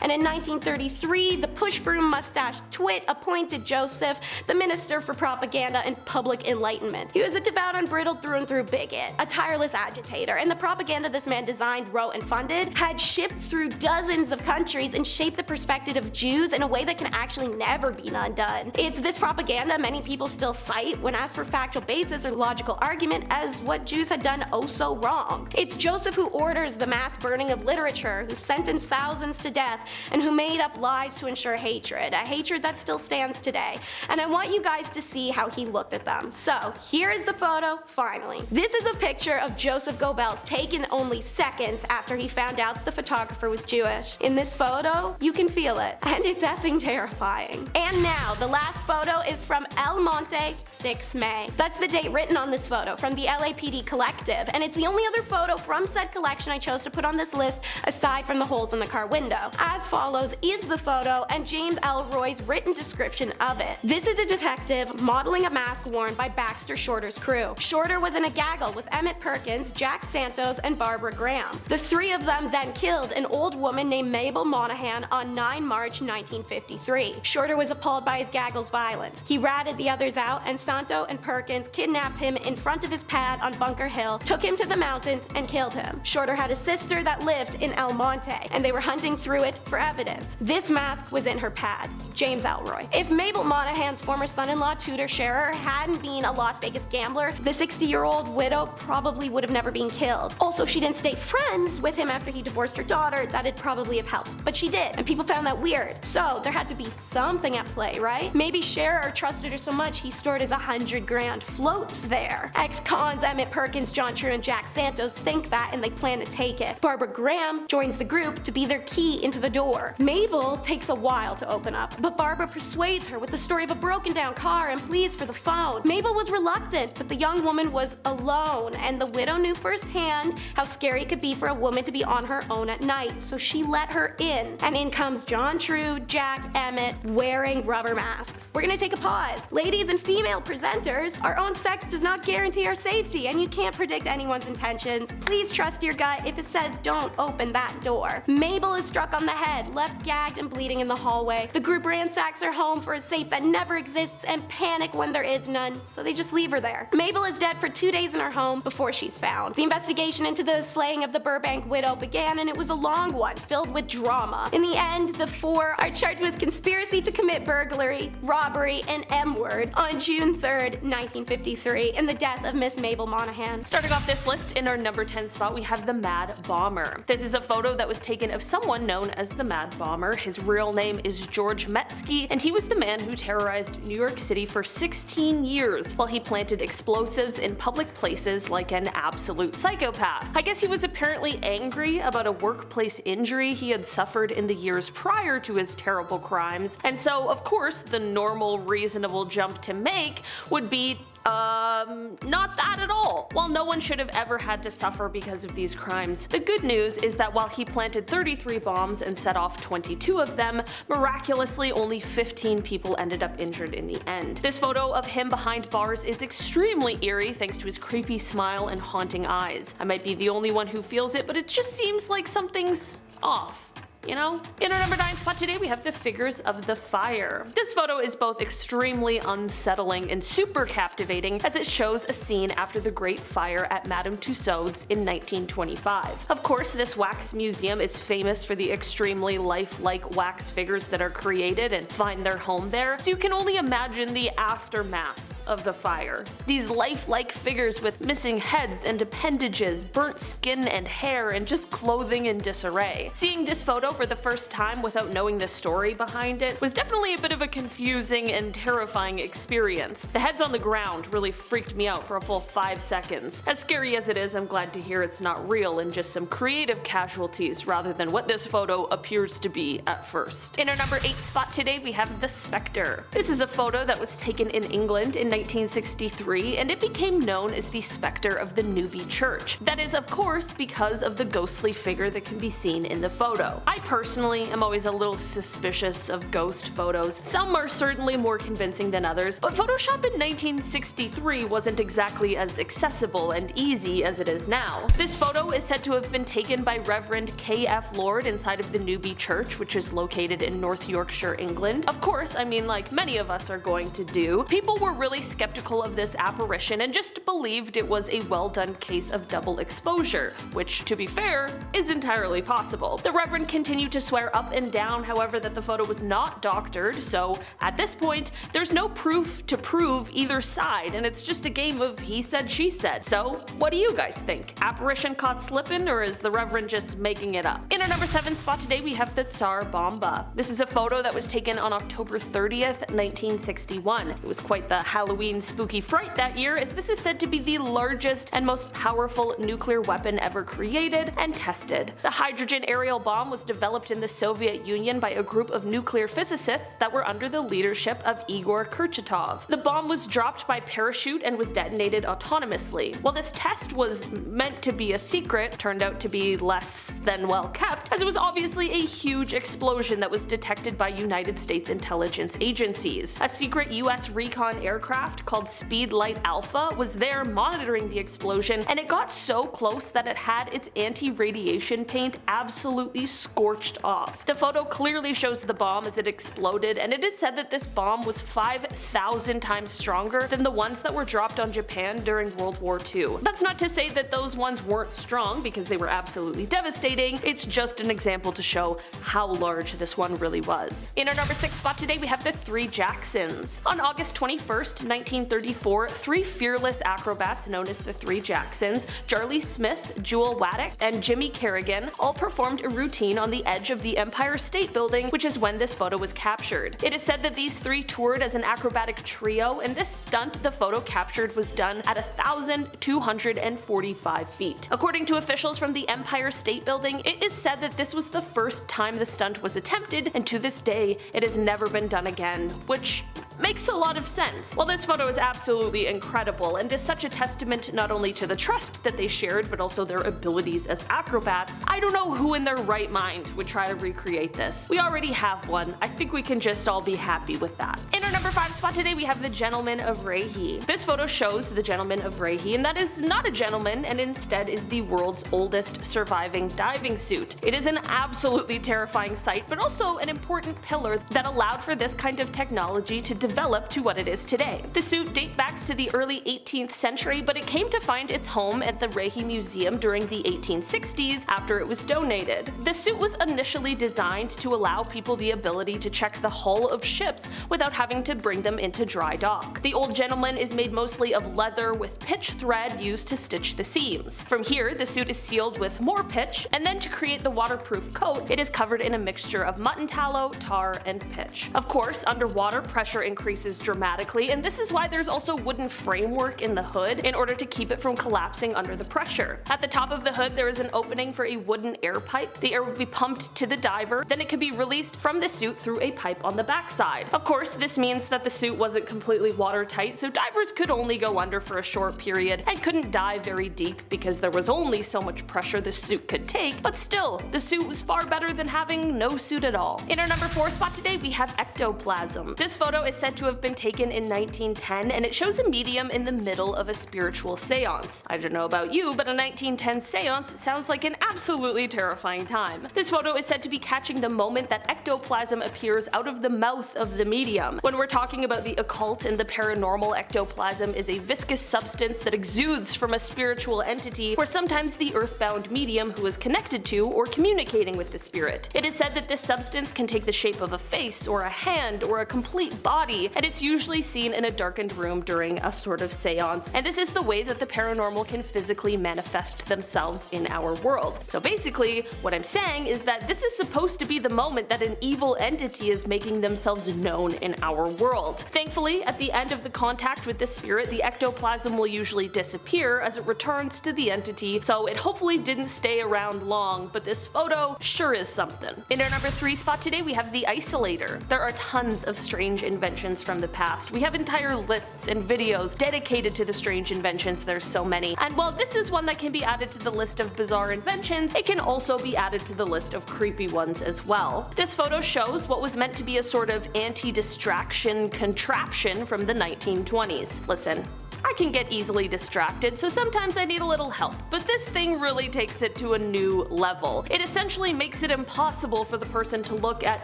and in 1933, the push-broom mustache twit appointed Joseph the Minister for Propaganda and Public Enlightenment. He was a devout, unbridled through and through bigot, a tireless agitator, and the propaganda this man designed, wrote, and funded had shipped through dozens of countries and shaped the perspective of Jews in a way that can actually never be undone. It's this propaganda many people still cite when asked for factual basis or logical argument as what Jews had done oh so wrong. It's Joseph who orders the mass burning of literature, who sentenced thousands thousands to death and who made up lies to ensure hatred, a hatred that still stands today. And I want you guys to see how he looked at them. So here is the photo, finally. This is a picture of Joseph Goebbels taken only seconds after he found out the photographer was Jewish. In this photo, you can feel it, and it's effing terrifying. And now, the last photo is from El Monte, 6 May. That's the date written on this photo from the LAPD Collective, and it's the only other photo from said collection I chose to put on this list aside from the holes in the car window. As follows is the photo and James Elroy's written description of it. This is a detective modeling a mask worn by Baxter Shorter's crew. Shorter was in a gaggle with Emmett Perkins, Jack Santos, and Barbara Graham. The three of them then killed an old woman named Mabel Monahan on 9 March 1953. Shorter was appalled by his gaggle's violence. He ratted the others out, and Santo and Perkins kidnapped him in front of his pad on Bunker Hill, took him to the mountains, and killed him. Shorter had a sister that lived in El Monte, and they were hunting through it for evidence. This mask was in her pad. James Elroy. If Mabel Monahan's former son-in-law Tudor Scherer hadn't been a Las Vegas gambler, the 60-year-old widow probably would have never been killed. Also, if she didn't stay friends with him after he divorced her daughter, that'd probably have helped. But she did, and people found that weird. So there had to be something at play, right? Maybe Scherer trusted her so much he stored his 100 grand floats there. Ex-cons Emmett Perkins, John True, and Jack Santos think that, and they plan to take it. Barbara Graham joins the group to be their key into the door. Mabel takes a while to open up, but Barbara persuades her with the story of a broken down car and pleas for the phone. Mabel was reluctant, but the young woman was alone, and the widow knew firsthand how scary it could be for a woman to be on her own at night, so she let her in. And in comes John True, Jack, Emmett, wearing rubber masks. We're gonna take a pause. Ladies and female presenters, our own sex does not guarantee our safety, and you can't predict anyone's intentions. Please trust your gut if it says don't open that door. Mabel is struck on the head, left gagged and bleeding in the hallway. The group ransacks her home for a safe that never exists and panic when there is none, so they just leave her there. Mabel is dead for 2 days in her home before she's found. The investigation into the slaying of the Burbank widow began, and it was a long one, filled with drama. In the end, the four are charged with conspiracy to commit burglary, robbery, and M-word on June 3rd, 1953, in the death of Miss Mabel Monahan. Starting off this list, in our number 10 spot, we have the Mad Bomber. This is a photo that was taken of someone known as the Mad Bomber. His real name is George Metzke, and he was the man who terrorized New York City for 16 years while he planted explosives in public places like an absolute psychopath. I guess he was apparently angry about a workplace injury he had suffered in the years prior to his terrible crimes, and so of course the normal reasonable jump to make would be not that at all. While no one should have ever had to suffer because of these crimes, the good news is that while he planted 33 bombs and set off 22 of them, miraculously only 15 people ended up injured in the end. This photo of him behind bars is extremely eerie thanks to his creepy smile and haunting eyes. I might be the only one who feels it, but it just seems like something's off. You know? In our number 9 spot today, we have the Figures of the Fire. This photo is both extremely unsettling and super captivating as it shows a scene after the Great Fire at Madame Tussauds in 1925. Of course, this wax museum is famous for the extremely lifelike wax figures that are created and find their home there, so you can only imagine the aftermath of the fire. These lifelike figures with missing heads and appendages, burnt skin and hair, and just clothing in disarray. Seeing this photo for the first time without knowing the story behind it was definitely a bit of a confusing and terrifying experience. The heads on the ground really freaked me out for a full 5 seconds. As scary as it is, I'm glad to hear it's not real and just some creative casualties rather than what this photo appears to be at first. In our number 8 spot today, we have the Spectre. This is a photo that was taken in England in 1963, and it became known as the Spectre of the Newby Church. That is, of course, because of the ghostly figure that can be seen in the photo. I personally am always a little suspicious of ghost photos. Some are certainly more convincing than others, but Photoshop in 1963 wasn't exactly as accessible and easy as it is now. This photo is said to have been taken by Reverend K.F. Lord inside of the Newby Church, which is located in North Yorkshire, England. Of course, I mean, like many of us are going to do, people were really skeptical of this apparition and just believed it was a well done case of double exposure, which, to be fair, is entirely possible. The Reverend continued to swear up and down, however, that the photo was not doctored, so at this point, there's no proof to prove either side, and it's just a game of he said, she said. So, what do you guys think? Apparition caught slipping, or is the Reverend just making it up? In our number 7 spot today, we have the Tsar Bomba. This is a photo that was taken on October 30th, 1961. It was quite the Halloween spooky fright that year, as this is said to be the largest and most powerful nuclear weapon ever created and tested. The hydrogen aerial bomb was developed in the Soviet Union by a group of nuclear physicists that were under the leadership of Igor Kurchatov. The bomb was dropped by parachute and was detonated autonomously. While this test was meant to be a secret, turned out to be less than well kept, as it was obviously a huge explosion that was detected by United States intelligence agencies. A secret US recon aircraft called Speedlight Alpha was there monitoring the explosion, and it got so close that it had its anti-radiation paint absolutely scorched off. The photo clearly shows the bomb as it exploded, and it is said that this bomb was 5,000 times stronger than the ones that were dropped on Japan during World War II. That's not to say that those ones weren't strong, because they were absolutely devastating. It's just an example to show how large this one really was. In our number 6 spot today, we have the 3 Jacksons. On August 21st, 1934, 3 fearless acrobats known as the 3 Jacksons, Charlie Smith, Jewel Waddick, and Jimmy Kerrigan, all performed a routine on the edge of the Empire State Building, which is when this photo was captured. It is said that these 3 toured as an acrobatic trio, and this stunt the photo captured was done at 1,245 feet. According to officials from the Empire State Building, it is said that this was the first time the stunt was attempted, and to this day, it has never been done again, which makes a lot of sense. While this photo is absolutely incredible and is such a testament not only to the trust that they shared but also their abilities as acrobats, I don't know who in their right mind would try to recreate this. We already have one. I think we can just all be happy with that. In our number 5 spot today, we have the Gentleman of Rehi. This photo shows the Gentleman of Rehi, and that is not a gentleman and instead is the world's oldest surviving diving suit. It is an absolutely terrifying sight, but also an important pillar that allowed for this kind of technology to develop to what it is today. The suit dates back to the early 18th century, but it came to find its home at the Rehi Museum during the 1860s after it was donated. The suit was initially designed to allow people the ability to check the hull of ships without having to bring them into dry dock. The Old Gentleman is made mostly of leather with pitch thread used to stitch the seams. From here, the suit is sealed with more pitch, and then to create the waterproof coat, it is covered in a mixture of mutton tallow, tar, and pitch. Of course, underwater, pressure increases dramatically, and this is why there's also wooden framework in the hood in order to keep it from collapsing under the pressure. At the top of the hood, there is an opening for a wooden air pipe. The air would be pumped to the diver, then it could be released from the suit through a pipe on the backside. Of course, this means that the suit wasn't completely watertight, so divers could only go under for a short period and couldn't dive very deep because there was only so much pressure the suit could take, but still, the suit was far better than having no suit at all. In our number 4 spot today, we have ectoplasm. This photo is said to have been taken in 1910, and it shows a medium in the middle of a spiritual seance. I don't know about you, but a 1910 seance sounds like an absolutely terrifying time. This photo is said to be catching the moment that ectoplasm appears out of the mouth of the medium. When we're talking about the occult and the paranormal, ectoplasm is a viscous substance that exudes from a spiritual entity, or sometimes the earthbound medium who is connected to or communicating with the spirit. It is said that this substance can take the shape of a face or a hand or a complete body, and it's usually seen in a darkened room during a sort of seance, and this is the way that the paranormal can physically manifest themselves in our world. So basically, what I'm saying is that this is supposed to be the moment that an evil entity is making themselves known in our world. Thankfully, at the end of the contact with the spirit, the ectoplasm will usually disappear as it returns to the entity, so it hopefully didn't stay around long, but this photo sure is something. In our number 3 spot today, we have the isolator. There are tons of strange inventions from the past. We have entire lists and videos dedicated to the strange inventions, there's so many. And while this is one that can be added to the list of bizarre inventions, it can also be added to the list of creepy ones as well. This photo shows what was meant to be a sort of anti-distraction contraption from the 1920s. Listen, I can get easily distracted, so sometimes I need a little help, but this thing really takes it to a new level. It essentially makes it impossible for the person to look at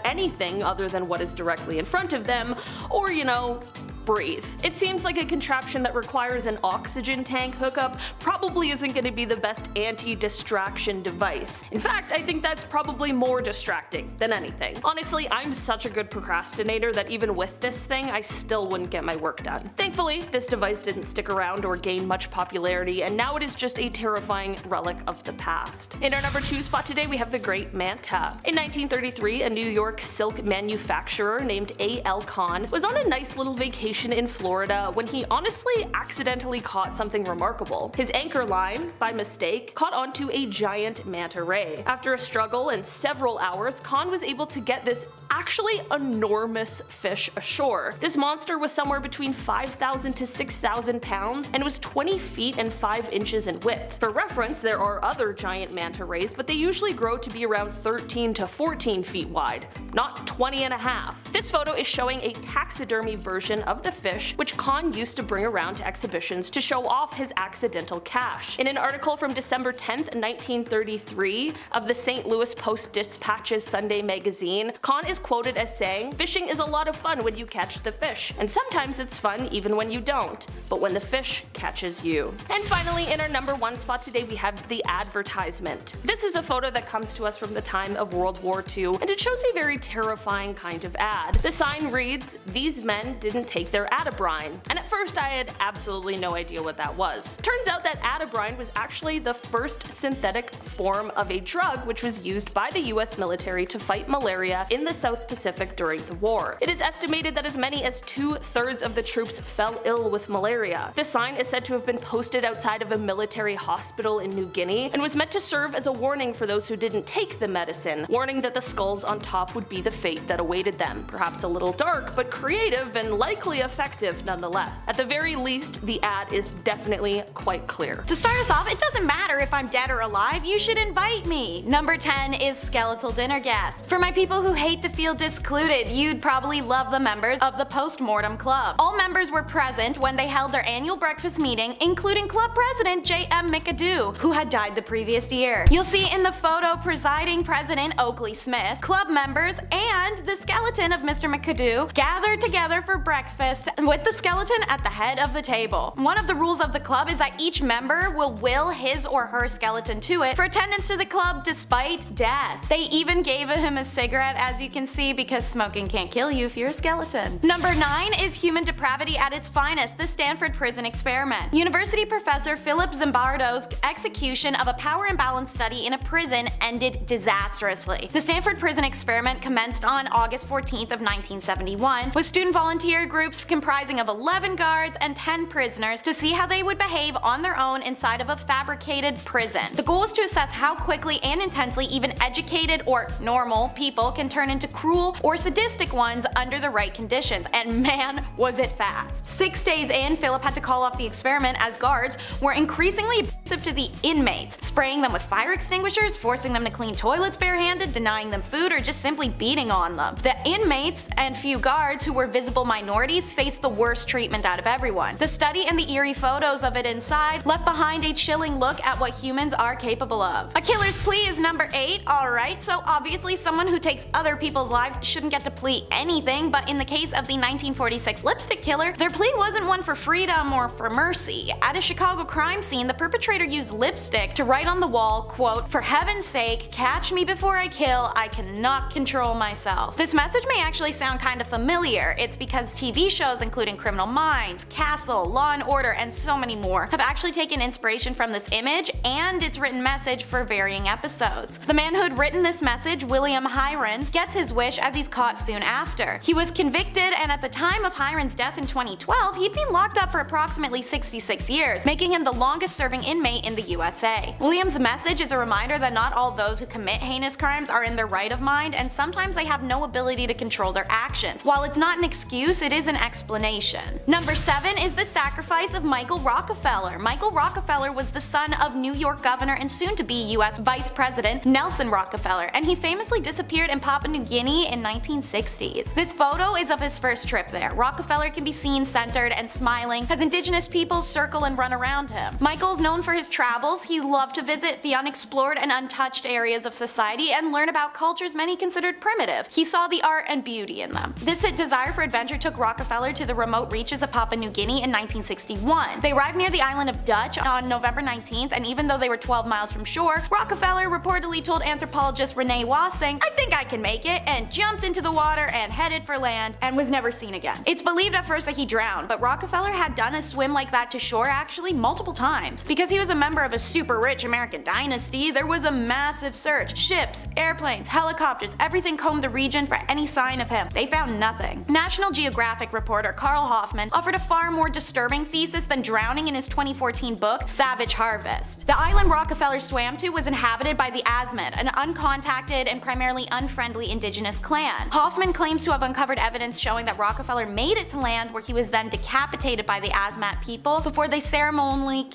anything other than what is directly in front of them, or, you know, breathe. It seems like a contraption that requires an oxygen tank hookup probably isn't going to be the best anti-distraction device. In fact, I think that's probably more distracting than anything. Honestly, I'm such a good procrastinator that even with this thing, I still wouldn't get my work done. Thankfully, this device didn't stick around or gain much popularity, and now it is just a terrifying relic of the past. In our number 2 spot today, we have the Great Manta. In 1933, a New York silk manufacturer named A.L. Kahn was on a nice little vacation in Florida when he honestly accidentally caught something remarkable. His anchor line, by mistake, caught onto a giant manta ray. After a struggle and several hours, Kahn was able to get this actually enormous fish ashore. This monster was somewhere between 5,000 to 6,000 pounds and was 20 feet and 5 inches in width. For reference, there are other giant manta rays, but they usually grow to be around 13 to 14 feet wide, not 20 and a half. This photo is showing a taxidermy version of the fish, which Kahn used to bring around to exhibitions to show off his accidental catch. In an article from December 10th, 1933 of the St. Louis Post-Dispatch's Sunday magazine, Kahn is quoted as saying, "Fishing is a lot of fun when you catch the fish, and sometimes it's fun even when you don't, but when the fish catches you." And finally, in our number 1 spot today, we have the advertisement. This is a photo that comes to us from the time of World War II, and it shows a very terrifying kind of ad. The sign reads, "These men didn't take their Atabrine," and at first I had absolutely no idea what that was. Turns out that Atabrine was actually the first synthetic form of a drug which was used by the US military to fight malaria in the South Pacific during the war. It is estimated that as many as 2/3 of the troops fell ill with malaria. This sign is said to have been posted outside of a military hospital in New Guinea and was meant to serve as a warning for those who didn't take the medicine, warning that the skulls on top would be the fate that awaited them. Perhaps a little dark, but creative and likely effective nonetheless. At the very least, the ad is definitely quite clear. To start us off, it doesn't matter if I'm dead or alive, you should invite me. Number 10 is skeletal dinner guest. For my people who hate to feel discluded, you'd probably love the members of the Postmortem Club. All members were present when they held their annual breakfast meeting, including club president J.M. McAdoo, who had died the previous year. You'll see in the photo presiding president Oakley Smith, club members, and the skeleton of Mr. McAdoo gathered together for breakfast with the skeleton at the head of the table. One of the rules of the club is that each member will will his or her skeleton to it for attendance to the club despite death. They even gave him a cigarette, as you can see, because smoking can't kill you if you're a skeleton. Number 9 is human depravity at its finest, the Stanford Prison Experiment. University professor Philip Zimbardo's execution of a power imbalance study in a prison ended disastrously. The Stanford Prison Experiment commenced on August 14th of 1971 with student volunteer groups comprising of 11 guards and 10 prisoners to see how they would behave on their own inside of a fabricated prison. The goal was to assess how quickly and intensely even educated or normal people can turn into cruel or sadistic ones under the right conditions, and man was it fast. 6 days in, Philip had to call off the experiment as guards were increasingly abusive to the inmates, spraying them with fire extinguishers, forcing them to clean toilets barehanded, denying them food, or just simply beating on them. The inmates and few guards who were visible minorities faced the worst treatment out of everyone. The study and the eerie photos of it inside left behind a chilling look at what humans are capable of. A killer's plea is number 8. Alright, so obviously someone who takes other people's lives shouldn't get to plea anything, but in the case of the 1946 lipstick killer, their plea wasn't one for freedom or for mercy. At a Chicago crime scene, the perpetrator used lipstick to write on the wall, quote, "For heaven's sake, catch me before I kill, I cannot control myself." This message may actually sound kind of familiar. It's because TV shows including Criminal Minds, Castle, Law and Order, and so many more have actually taken inspiration from this image and its written message for varying episodes. The man who had written this message, William Hirons, gets his wish as he's caught soon after. He was convicted, and at the time of Hirons' death in 2012, he'd been locked up for approximately 66 years, making him the longest serving inmate in the USA. William's message is a reminder that not all those who commit heinous crimes are in their right of mind, and sometimes they have no ability to control their actions. While it's not an excuse, it is an explanation. Number 7 is the sacrifice of Michael Rockefeller. Michael Rockefeller was the son of New York Governor and soon-to-be US Vice President Nelson Rockefeller, and he famously disappeared in Papua New Guinea Guinea in 1960s. This photo is of his first trip there. Rockefeller can be seen centered and smiling as indigenous peoples circle and run around him. Michael's known for his travels. He loved to visit the unexplored and untouched areas of society and learn about cultures many considered primitive. He saw the art and beauty in them. This desire for adventure took Rockefeller to the remote reaches of Papua New Guinea in 1961. They arrived near the island of Dutch on November 19th, and even though they were 12 miles from shore, Rockefeller reportedly told anthropologist Renee Wassing, "I think I can make it," and jumped into the water and headed for land and was never seen again. It's believed at first that he drowned, but Rockefeller had done a swim like that to shore actually multiple times. Because he was a member of a super rich American dynasty, there was a massive search. Ships, airplanes, helicopters, everything combed the region for any sign of him. They found nothing. National Geographic reporter Carl Hoffman offered a far more disturbing thesis than drowning in his 2014 book, Savage Harvest. The island Rockefeller swam to was inhabited by the Asmat, an uncontacted and primarily unfriendly indigenous clan. Hoffman claims to have uncovered evidence showing that Rockefeller made it to land, where he was then decapitated by the Asmat people before they ceremonially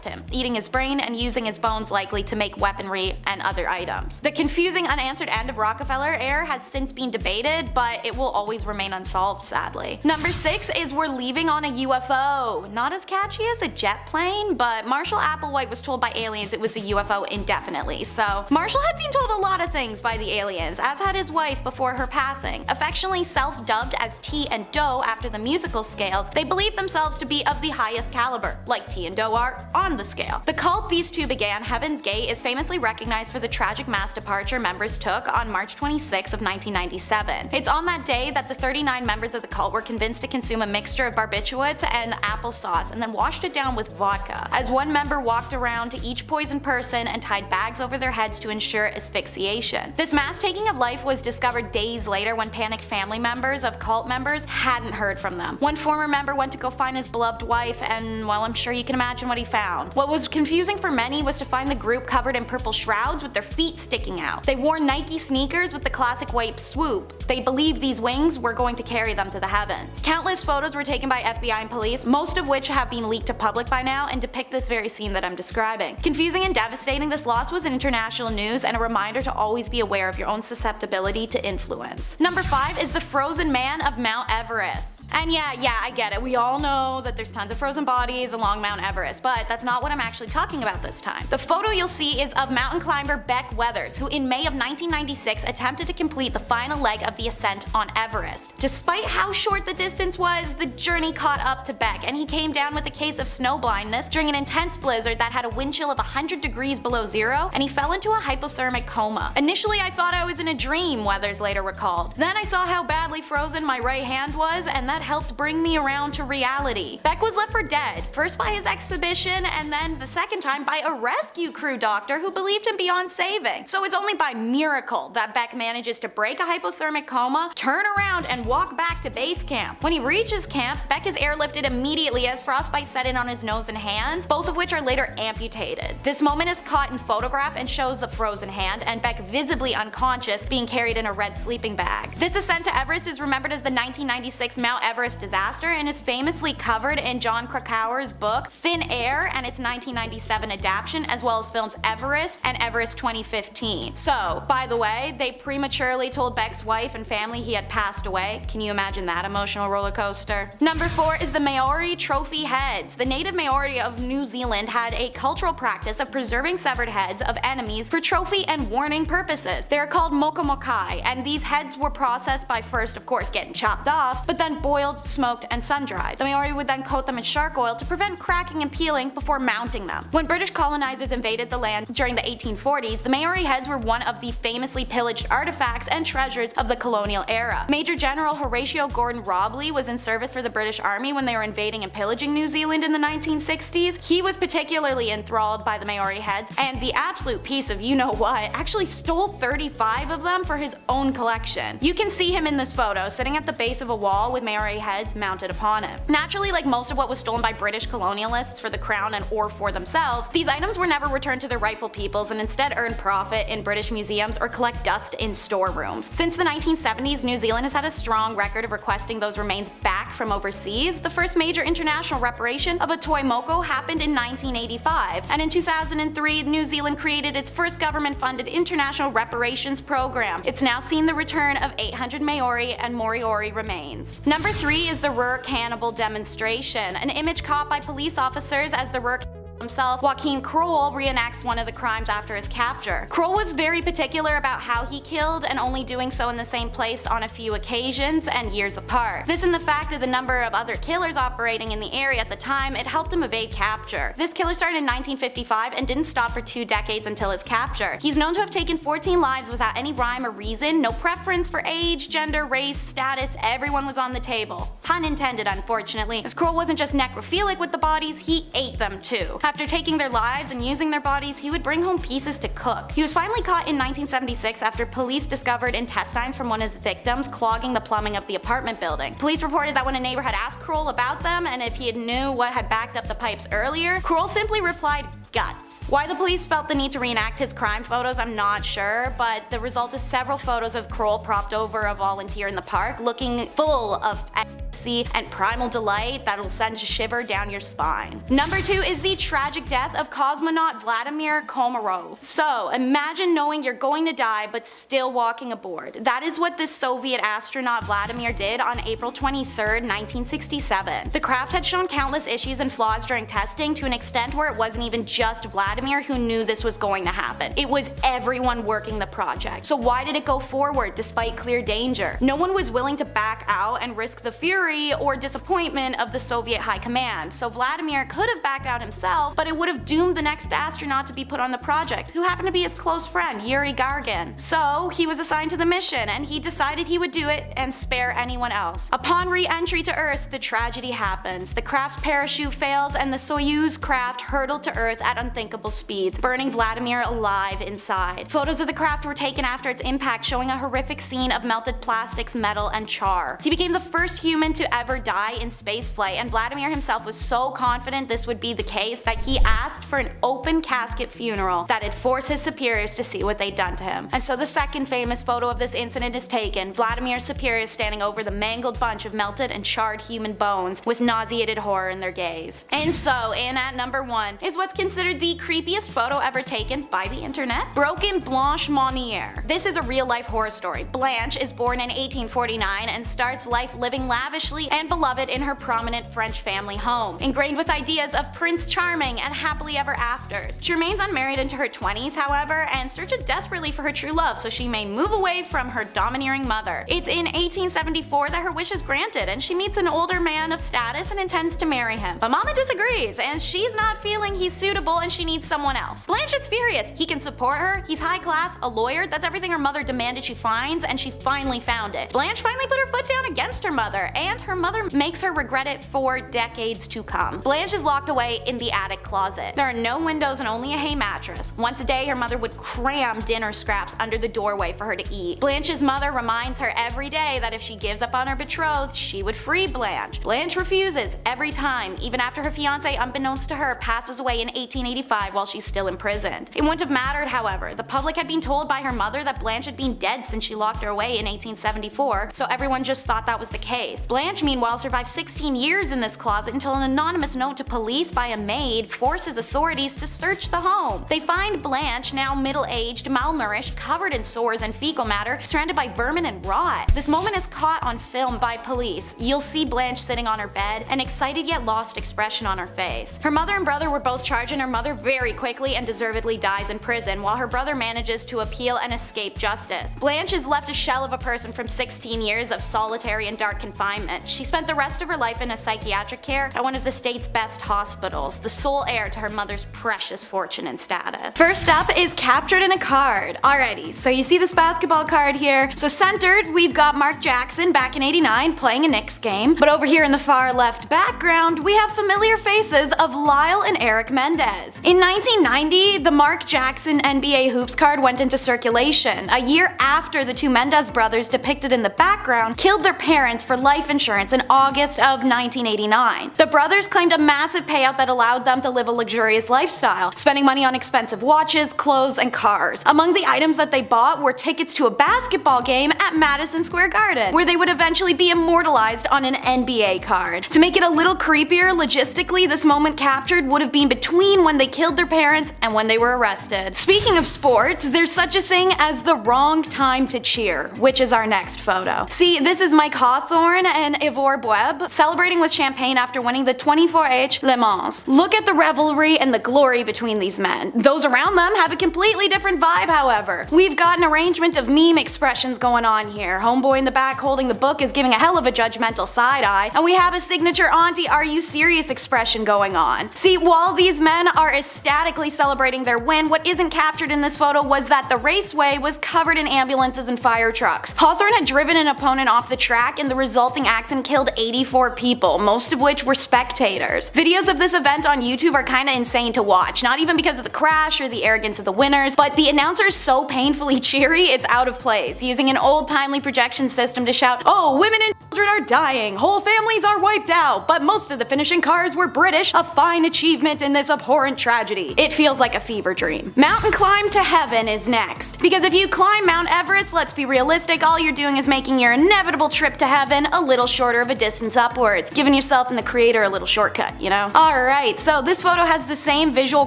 him, eating his brain and using his bones likely to make weaponry and other items. The confusing unanswered end of Rockefeller era has since been debated, but it will always remain unsolved, sadly. Number 6 is we're leaving on a UFO. Not as catchy as a jet plane, but Marshall Applewhite was told by aliens it was a UFO indefinitely, so Marshall had been told a lot of things by the aliens, as had his wife before her passing. Affectionately self-dubbed as T and Do after the musical scales, they believed themselves to be of the highest caliber, like T and Do are on the scale. The cult these two began, Heaven's Gate, is famously recognized for the tragic mass departure members took on March 26 of 1997. It's on that day that the 39 members of the cult were convinced to consume a mixture of barbiturates and applesauce and then washed it down with vodka, as one member walked around to each poisoned person and tied bags over their heads to ensure asphyxiation. This mass taking of life was discovered days later when panicked family members of cult members hadn't heard from them. One former member went to go find his beloved wife, and well, I'm sure you can imagine what he found. What was confusing for many was to find the group covered in purple shrouds with their feet sticking out. They wore Nike sneakers with the classic white swoop. They believed these wings were going to carry them to the heavens. Countless photos were taken by FBI and police, most of which have been leaked to public by now and depict this very scene that I'm describing. Confusing and devastating, this loss was in international news and a reminder to always be aware of your own susceptibility to influence. Number 5 is the frozen man of Mount Everest. And yeah, I get it. We all know that there's tons of frozen bodies along Mount Everest, but that's not what I'm actually talking about this time. The photo you'll see is of mountain climber Beck Weathers, who in May of 1996 attempted to complete the final leg of the ascent on Everest. Despite how short the distance was, the journey caught up to Beck, and he came down with a case of snow blindness during an intense blizzard that had a wind chill of 100 degrees below zero, and he fell into a hypothermic coma. Initially, I thought I was in a dream, Weathers later recalled. Then I saw how badly frozen my right hand was, and that helped bring me around to reality. Beck was left for dead, first by his exhibition, and then the second time by a rescue crew doctor who believed him beyond saving. So it's only by miracle that Beck manages to break a hypothermic coma, turn around, and walk back to base camp. When he reaches camp, Beck is airlifted immediately as frostbite set in on his nose and hands, both of which are later amputated. This moment is caught in photograph and shows the frozen hand, and Beck visibly unconscious, being carried in a red sleeping bag. This ascent to Everest is remembered as the 1996 Mount Everest disaster and is famously covered in John Krakauer's book Thin Air and its 1997 adaptation, as well as films Everest and Everest 2015. So, by the way, they prematurely told Beck's wife and family he had passed away. Can you imagine that emotional roller coaster? Number 4 is the Maori trophy heads. The native Maori of New Zealand had a cultural practice of preserving severed heads of enemies for trophy and warning purposes. They are called mokomokai, and these heads were processed by first, of course, getting chopped off, but then boiled, smoked, and sun-dried. The Maori would then coat them in shark oil to prevent cracking and peeling before mounting them. When British colonizers invaded the land during the 1840s, the Maori heads were one of the famously pillaged artifacts and treasures of the colonial era. Major General Horatio Gordon Robley was in service for the British Army when they were invading and pillaging New Zealand in the 1960s. He was particularly enthralled by the Maori heads, and the absolute piece of you-know-what actually stole 35 of them for his own collection. You can see him in this photo, sitting at the base of a wall with Maori heads mounted upon him. Naturally, like most of what was stolen by British colonialists for the crown stolen or for themselves, these items were never returned to their rightful peoples and instead earned profit in British museums or collect dust in storerooms. Since the 1970s, New Zealand has had a strong record of requesting those remains back from overseas. The first major international reparation of a toy moko happened in 1985, and in 2003, New Zealand created its first government-funded international reparations program. It's now seen the return of 800 Maori and Moriori remains. Number 3 is the Ruhr cannibal demonstration, an image caught by police officers as the Ruhr himself, Joachim Kroll, reenacts one of the crimes after his capture. Kroll was very particular about how he killed, and only doing so in the same place on a few occasions and years apart. This and the fact of the number of other killers operating in the area at the time, it helped him evade capture. This killer started in 1955 and didn't stop for 2 decades until his capture. He's known to have taken 14 lives without any rhyme or reason, no preference for age, gender, race, status, everyone was on the table. Pun intended, unfortunately, as Kroll wasn't just necrophilic with the bodies, he ate them too. After taking their lives and using their bodies, he would bring home pieces to cook. He was finally caught in 1976 after police discovered intestines from one of his victims clogging the plumbing of the apartment building. Police reported that when a neighbor had asked Kroll about them and if he knew what had backed up the pipes earlier, Kroll simply replied, "Guts." Why the police felt the need to reenact his crime photos, I'm not sure, but the result is several photos of Kroll propped over a volunteer in the park, looking full of ecstasy and primal delight that'll send a shiver down your spine. Number 2 is the tragic death of cosmonaut Vladimir Komarov. So, imagine knowing you're going to die but still walking aboard. That is what this Soviet astronaut Vladimir did on April 23, 1967. The craft had shown countless issues and flaws during testing, to an extent where it wasn't even just Vladimir who knew this was going to happen. It was everyone working the project. So why did it go forward despite clear danger? No one was willing to back out and risk the fury or disappointment of the Soviet high command. So Vladimir could have backed out himself, but it would have doomed the next astronaut to be put on the project, who happened to be his close friend, Yuri Gagarin. So he was assigned to the mission, and he decided he would do it and spare anyone else. Upon re-entry to Earth, the tragedy happens. The craft's parachute fails, and the Soyuz craft hurtled to Earth at unthinkable speeds, burning Vladimir alive inside. Photos of the craft were taken after its impact, showing a horrific scene of melted plastics, metal, and char. He became the first human to ever die in spaceflight, and Vladimir himself was so confident this would be the case that he asked for an open casket funeral that'd force his superiors to see what they'd done to him. And so the second famous photo of this incident is taken, Vladimir's superiors standing over the mangled bunch of melted and charred human bones with nauseated horror in their gaze. And so, in at number 1 is what's considered the creepiest photo ever taken by the internet, Broken Blanche Monnier. This is a real-life horror story. Blanche is born in 1849 and starts life living lavishly and beloved in her prominent French family home, ingrained with ideas of Prince Charming and happily ever afters. She remains unmarried into her 20s, however, and searches desperately for her true love so she may move away from her domineering mother. It's in 1874 that her wish is granted, and she meets an older man of status and intends to marry him. But Mama disagrees, and she's not feeling he's suitable and she needs someone else. Blanche is furious. He can support her, he's high class, a lawyer, that's everything her mother demanded she finds, and she finally found it. Blanche finally put her foot down against her mother, and her mother makes her regret it for decades to come. Blanche is locked away in the attic closet. There are no windows and only a hay mattress. Once a day, her mother would cram dinner scraps under the doorway for her to eat. Blanche's mother reminds her every day that if she gives up on her betrothed, she would free Blanche. Blanche refuses every time, even after her fiance, unbeknownst to her, passes away in 1885 while she's still imprisoned. It wouldn't have mattered, however. The public had been told by her mother that Blanche had been dead since she locked her away in 1874, so everyone just thought that was the case. Blanche, meanwhile, survived 16 years in this closet until an anonymous note to police by a maid forces authorities to search the home. They find Blanche, now middle-aged, malnourished, covered in sores and fecal matter, surrounded by vermin and rot. This moment is caught on film by police. You'll see Blanche sitting on her bed, an excited yet lost expression on her face. Her mother and brother were both charged, and her mother very quickly and deservedly dies in prison, while her brother manages to appeal and escape justice. Blanche is left a shell of a person from 16 years of solitary and dark confinement. She spent the rest of her life in a psychiatric care at one of the state's best hospitals, the sole heir to her mother's precious fortune and status. First up is Captured in a Card. Alrighty, so you see this basketball card here. So centered, we've got Mark Jackson back in '89 playing a Knicks game, but over here in the far left background, we have familiar faces of Lyle and Eric Mendez. Mendez. In 1990, the Mark Jackson NBA Hoops card went into circulation, a year after the two Mendez brothers depicted in the background killed their parents for life insurance in August of 1989. The brothers claimed a massive payout that allowed them to live a luxurious lifestyle, spending money on expensive watches, clothes, and cars. Among the items that they bought were tickets to a basketball game at Madison Square Garden, where they would eventually be immortalized on an NBA card. To make it a little creepier, logistically, this moment captured would have been between when they killed their parents and when they were arrested. Speaking of sports, there's such a thing as the wrong time to cheer, which is our next photo. See, this is Mike Hawthorne and Ivor Bueb celebrating with champagne after winning the 24H Le Mans. Look at the revelry and the glory between these men. Those around them have a completely different vibe, however. We've got an arrangement of meme expressions going on here. Homeboy in the back holding the book is giving a hell of a judgmental side eye, and we have a signature auntie are you serious expression going on. See, while these men are ecstatically celebrating their win, what isn't captured in this photo was that the raceway was covered in ambulances and fire trucks. Hawthorne had driven an opponent off the track and the resulting accident killed 84 people, most of which were spectators. Videos of this event on YouTube are kinda insane to watch, not even because of the crash or the arrogance of the winners, but the announcer is so painfully cheery it's out of place, using an old timely projection system to shout, "Oh, women and children are dying, whole families are wiped out, but most of the finishing cars were British, a fine achievement in this abhorrent tragedy." It feels like a fever dream. Mountain climb to heaven is next, because if you climb Mount Everest, let's be realistic, all you're doing is making your inevitable trip to heaven a little shorter of a distance upwards, giving yourself and the creator a little shortcut, you know? Alright, so this photo has the same visual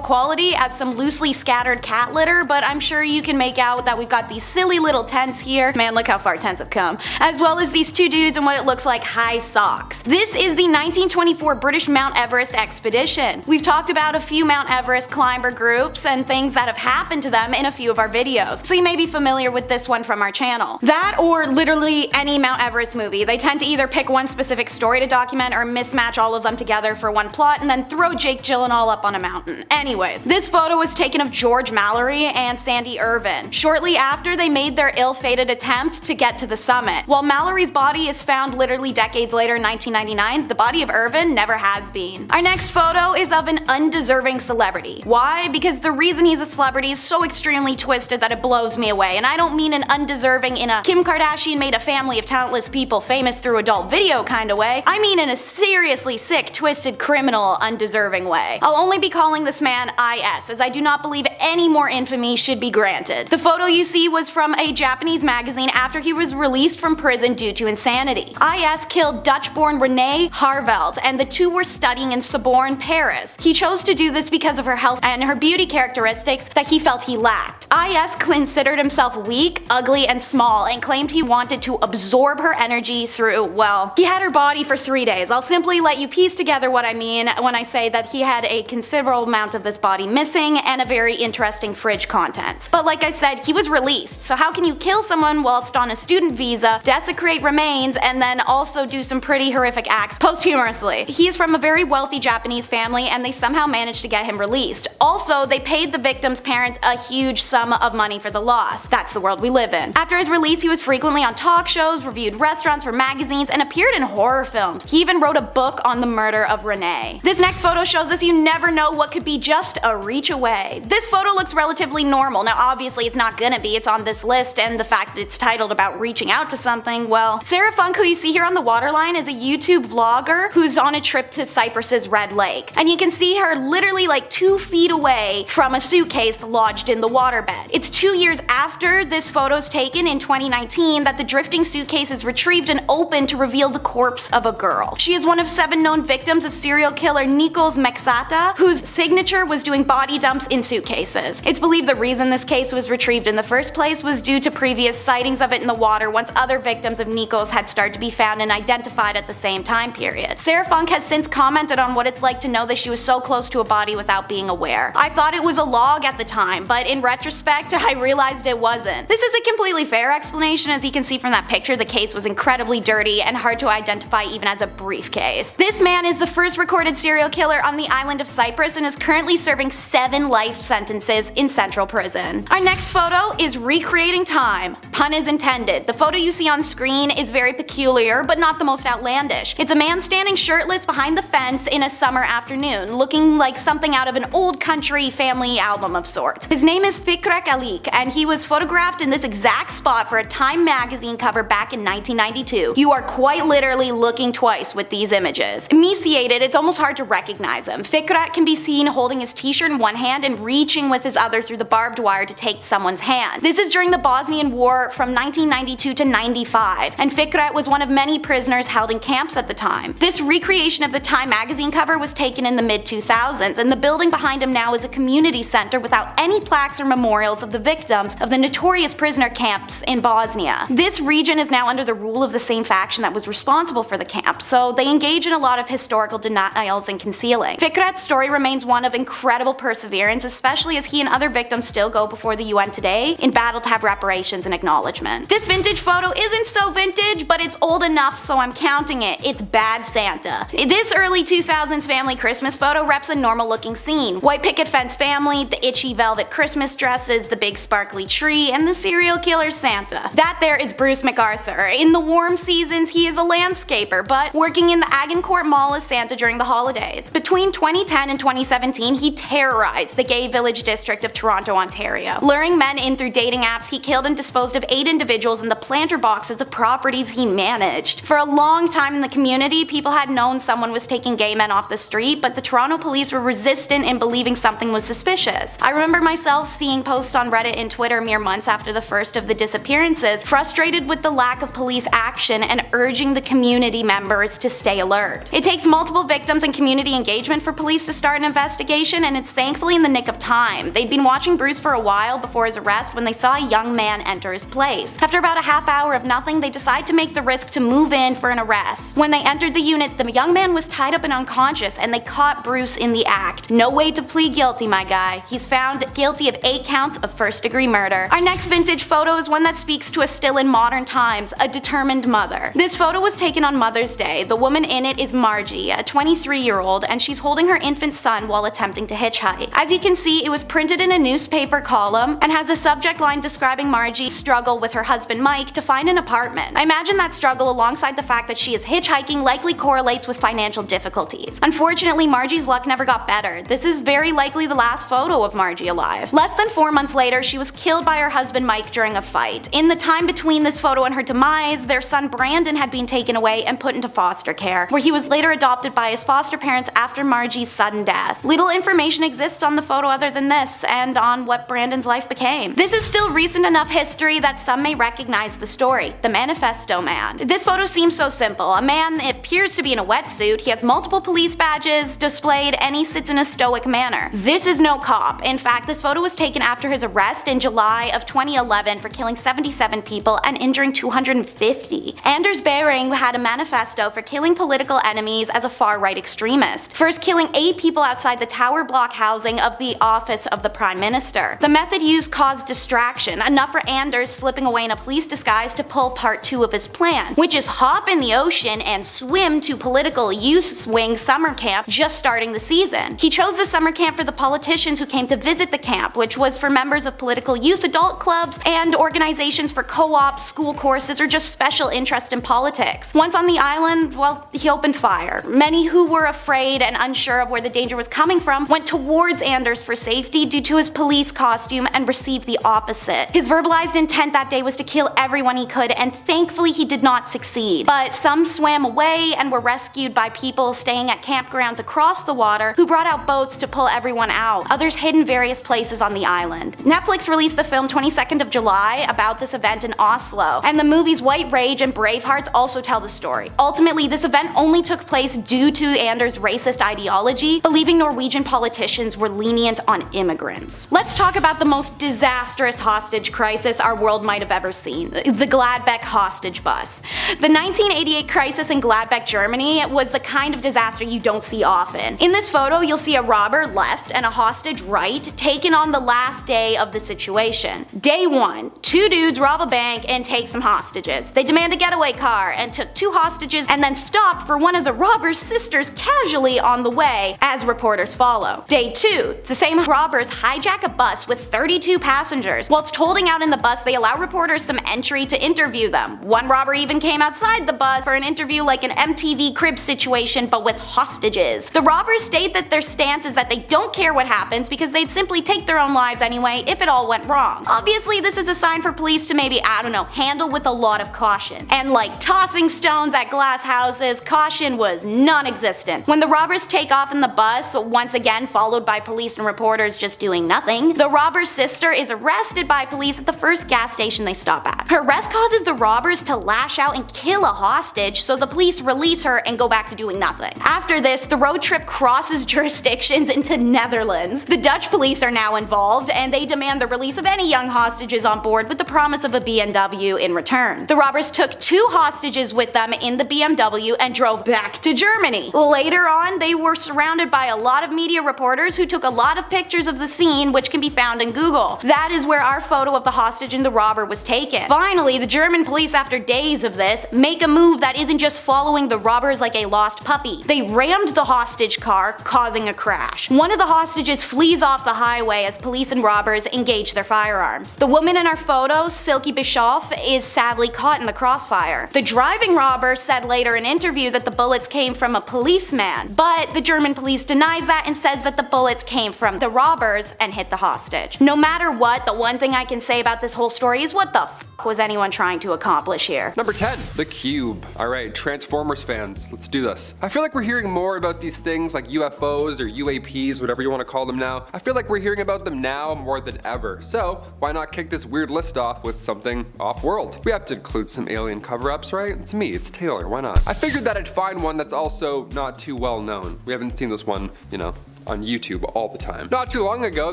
quality as some loosely scattered cat litter, but I'm sure you can make out that we've got these silly little tents here. Man, look how far tents have come. As well as these two dudes in what it looks like high socks. This is the 1924 British Mount Everest expedition. We've talked about a few Mount Everest climber groups and things that have happened to them in a few of our videos, so you may be familiar with this one from our channel. That or literally any Mount Everest movie. They tend to either pick one specific story to document or mismatch all of them together for one plot and then throw Jake Gyllenhaal up on a mountain. Anyways, this photo was taken of George Mallory and Sandy Irvin shortly after they made their ill-fated attempt to get to the summit. While Mallory's body is found literally decades later in 1999, the body of Irvin never has been. Our next photo is of an undeserving celebrity. Why? Because the reason he's a celebrity is so extremely twisted that it blows me away, and I don't mean an undeserving in a Kim Kardashian made a family of talentless people famous through adult video kinda way. I mean in a seriously sick, twisted, criminal, undeserving way. I'll only be calling this man IS, as I do not believe any more infamy should be granted. The photo you see was from a Japanese magazine after he was released from prison due to insanity. IS killed Dutch-born Renee Harveld, and the two were studying in Sorbonne, Paris. He chose to do this because of her health and her beauty characteristics that he felt he lacked. IS considered himself weak, ugly, and small, and claimed he wanted to absorb her energy through, well, he had her body for 3 days. I'll simply let you piece together what I mean when I say that he had a considerable amount of this body missing and a very interesting fridge contents. But like I said, he was released, so how can you kill someone whilst on a student visa, desecrate remains, and then also do some pretty horrific acts posthumously? He is from a very wealthy Japanese family, and they somehow managed to get him released. Also, they paid the victim's parents a huge sum of money for the loss. That's the world we live in. After his release, he was frequently on talk shows, reviewed restaurants for magazines, and appeared in horror films. He even wrote a book on the murder of Renee. This next photo shows us you never know what could be just a reach away. This photo looks relatively normal. Now obviously it's not gonna be, it's on this list, and the fact that it's titled about reaching out to something, well, Sarah Funk, who you see here on the waterline, is a YouTube vlogger who's on a trip to Cyprus's Red Lake. And you can see her literally like 2 feet away from a suitcase lodged in the waterbed. It's 2 years after this photo's taken in 2019 that the drifting suitcase is retrieved and opened to reveal the corpse of a girl. She is one of 7 known victims of serial killer Nikos Mexata, whose signature was doing body dumps in suitcases. It's believed the reason this case was retrieved in the first place was due to previous sightings of it in the water once other victims of Nikos had started to be found and identified at the same time period. Sarah Funk has since commented on what it's like to know that she was so close to a body without being aware. I thought it was a log at the time, but in retrospect, I realized it wasn't. This is a completely fair explanation. As you can see from that picture, the case was incredibly dirty and hard to identify even as a briefcase. This man is the first recorded serial killer on the island of Cyprus and is currently serving 7 life sentences in central prison. Our next photo is recreating time. Pun is intended. The photo you see on screen is very peculiar peculiar, but not the most outlandish. It's a man standing shirtless behind the fence in a summer afternoon, looking like something out of an old country family album of sorts. His name is Fikret Alik, and he was photographed in this exact spot for a Time magazine cover back in 1992. You are quite literally looking twice with these images. Emaciated, it's almost hard to recognize him. Fikret can be seen holding his t-shirt in one hand and reaching with his other through the barbed wire to take someone's hand. This is during the Bosnian War from 1992 to 95, and Fikret was one of many prisoners held in camps at the time. This recreation of the Time magazine cover was taken in the mid-2000s, and the building behind him now is a community center without any plaques or memorials of the victims of the notorious prisoner camps in Bosnia. This region is now under the rule of the same faction that was responsible for the camp, so they engage in a lot of historical denials and concealing. Fikret's story remains one of incredible perseverance, especially as he and other victims still go before the UN today in battle to have reparations and acknowledgement. This vintage photo isn't so vintage, but it's old enough so I'm counting it. It's Bad Santa. This early 2000s family Christmas photo reps a normal looking scene. White picket fence family, the itchy velvet Christmas dresses, the big sparkly tree, and the serial killer Santa. That there is Bruce MacArthur. In the warm seasons he is a landscaper, but working in the Agincourt Mall as Santa during the holidays. Between 2010 and 2017 he terrorized the gay village district of Toronto, Ontario. Luring men in through dating apps, he killed and disposed of 8 individuals in the planter boxes of properties he managed. For a long time in the community, people had known someone was taking gay men off the street, but the Toronto police were resistant in believing something was suspicious. I remember myself seeing posts on Reddit and Twitter mere months after the first of the disappearances, frustrated with the lack of police action and urging the community members to stay alert. It takes multiple victims and community engagement for police to start an investigation, and it's thankfully in the nick of time. They'd been watching Bruce for a while before his arrest when they saw a young man enter his place. After about a half hour of nothing, they decide to make the risk to move in for an arrest. When they entered the unit, the young man was tied up and unconscious, and they caught Bruce in the act. No way to plead guilty, my guy. He's found guilty of 8 counts of first-degree murder. Our next vintage photo is one that speaks to us still in modern times, a determined mother. This photo was taken on Mother's Day. The woman in it is Margie, a 23-year-old, and she's holding her infant son while attempting to hitchhike. As you can see, it was printed in a newspaper column and has a subject line describing Margie's struggle with her husband Mike to find an apartment. I imagine that struggle, alongside the fact that she is hitchhiking, likely correlates with financial difficulties. Unfortunately, Margie's luck never got better. This is very likely the last photo of Margie alive. Less than 4 months later, she was killed by her husband Mike during a fight. In the time between this photo and her demise, their son Brandon had been taken away and put into foster care, where he was later adopted by his foster parents after Margie's sudden death. Little information exists on the photo other than this, and on what Brandon's life became. This is still recent enough history that some may recognize the story, the Manifesto Man. This photo seems so simple. A man appears to be in a wetsuit, he has multiple police badges displayed, and he sits in a stoic manner. This is no cop. In fact, this photo was taken after his arrest in July of 2011 for killing 77 people and injuring 250. Anders Behring had a manifesto for killing political enemies as a far-right extremist, first killing 8 people outside the tower block housing of the office of the Prime Minister. The method used caused distraction, enough for Anders slipping away in a police disguise to pull part 2 of his plan, which is hop in the ocean and swim to political youth wing summer camp just starting the season. He chose the summer camp for the politicians who came to visit the camp, which was for members of political youth adult clubs and organizations for co-ops, school courses, or just special interest in politics. Once on the island, well, he opened fire. Many who were afraid and unsure of where the danger was coming from went towards Anders for safety due to his police costume and received the opposite. His verbalized intent that day was to kill everyone he could, and thankfully he did not succeed. But some swam away and were rescued by people staying at campgrounds across the water who brought out boats to pull everyone out. Others hid in various places on the island. Netflix released the film 22nd of July about this event in Oslo, and the movies White Rage and Bravehearts also tell the story. Ultimately, this event only took place due to Anders' racist ideology, believing Norwegian politicians were lenient on immigrants. Let's talk about the most disastrous hostage crisis our world might have ever seen, the Gladbeck hostage bus. The 1988 crisis in Gladbeck, Germany was the kind of disaster you don't see often. In this photo, you'll see a robber left and a hostage right, taken on the last day of the situation. Day 1, 2 dudes rob a bank and take some hostages. They demand a getaway car and took 2 hostages and then stopped for one of the robber's sisters casually on the way, as reporters follow. Day 2, the same robbers hijack a bus with 32 passengers. Whilst holding out in the bus, they allow reporters some entry to interview them. One robber even came outside the bus for an interview like an MTV Cribs situation but with hostages. The robbers state that their stance is that they don't care what happens because they'd simply take their own lives anyway if it all went wrong. Obviously this is a sign for police to maybe, I don't know, handle with a lot of caution. And like tossing stones at glass houses, caution was non-existent. When the robbers take off in the bus, once again followed by police and reporters just doing nothing, the robber's sister is arrested by police at the first gas station they stop at. Her arrest causes the robbers to lash out and kill a hostage, so the police release her and go back to doing nothing. After this, the road trip crosses jurisdictions into Netherlands. The Dutch police are now involved, and they demand the release of any young hostages on board with the promise of a BMW in return. The robbers took 2 hostages with them in the BMW and drove back to Germany. Later on, they were surrounded by a lot of media reporters who took a lot of pictures of the scene, which can be found in Google. That is where our photo of the hostage and the robber was taken. Finally, the German police, after days of this, make a move that isn't just following the robbers like a lost puppy. They rammed the hostage car, causing a crash. One of the hostages flees off the highway as police and robbers engage their firearms. The woman in our photo, Silke Bischoff, is sadly caught in the crossfire. The driving robber said later in an interview that the bullets came from a policeman, but the German police denies that and says that the bullets came from the robbers and hit the hostage. No matter what, the one thing I can say about this whole story is what the f was anyone trying to accomplish here? Number 10, the cube. Alright, Transformers fans, let's do this. I feel like we're hearing more about these things like UFOs or UAPs, whatever you want to call them now. I feel like we're hearing about them now more than ever. So why not kick this weird list off with something off-world? We have to include some alien cover-ups, right? It's me, it's Taylor, why not? I figured that I'd find one that's also not too well known. We haven't seen this one, you know, on YouTube all the time. Not too long ago,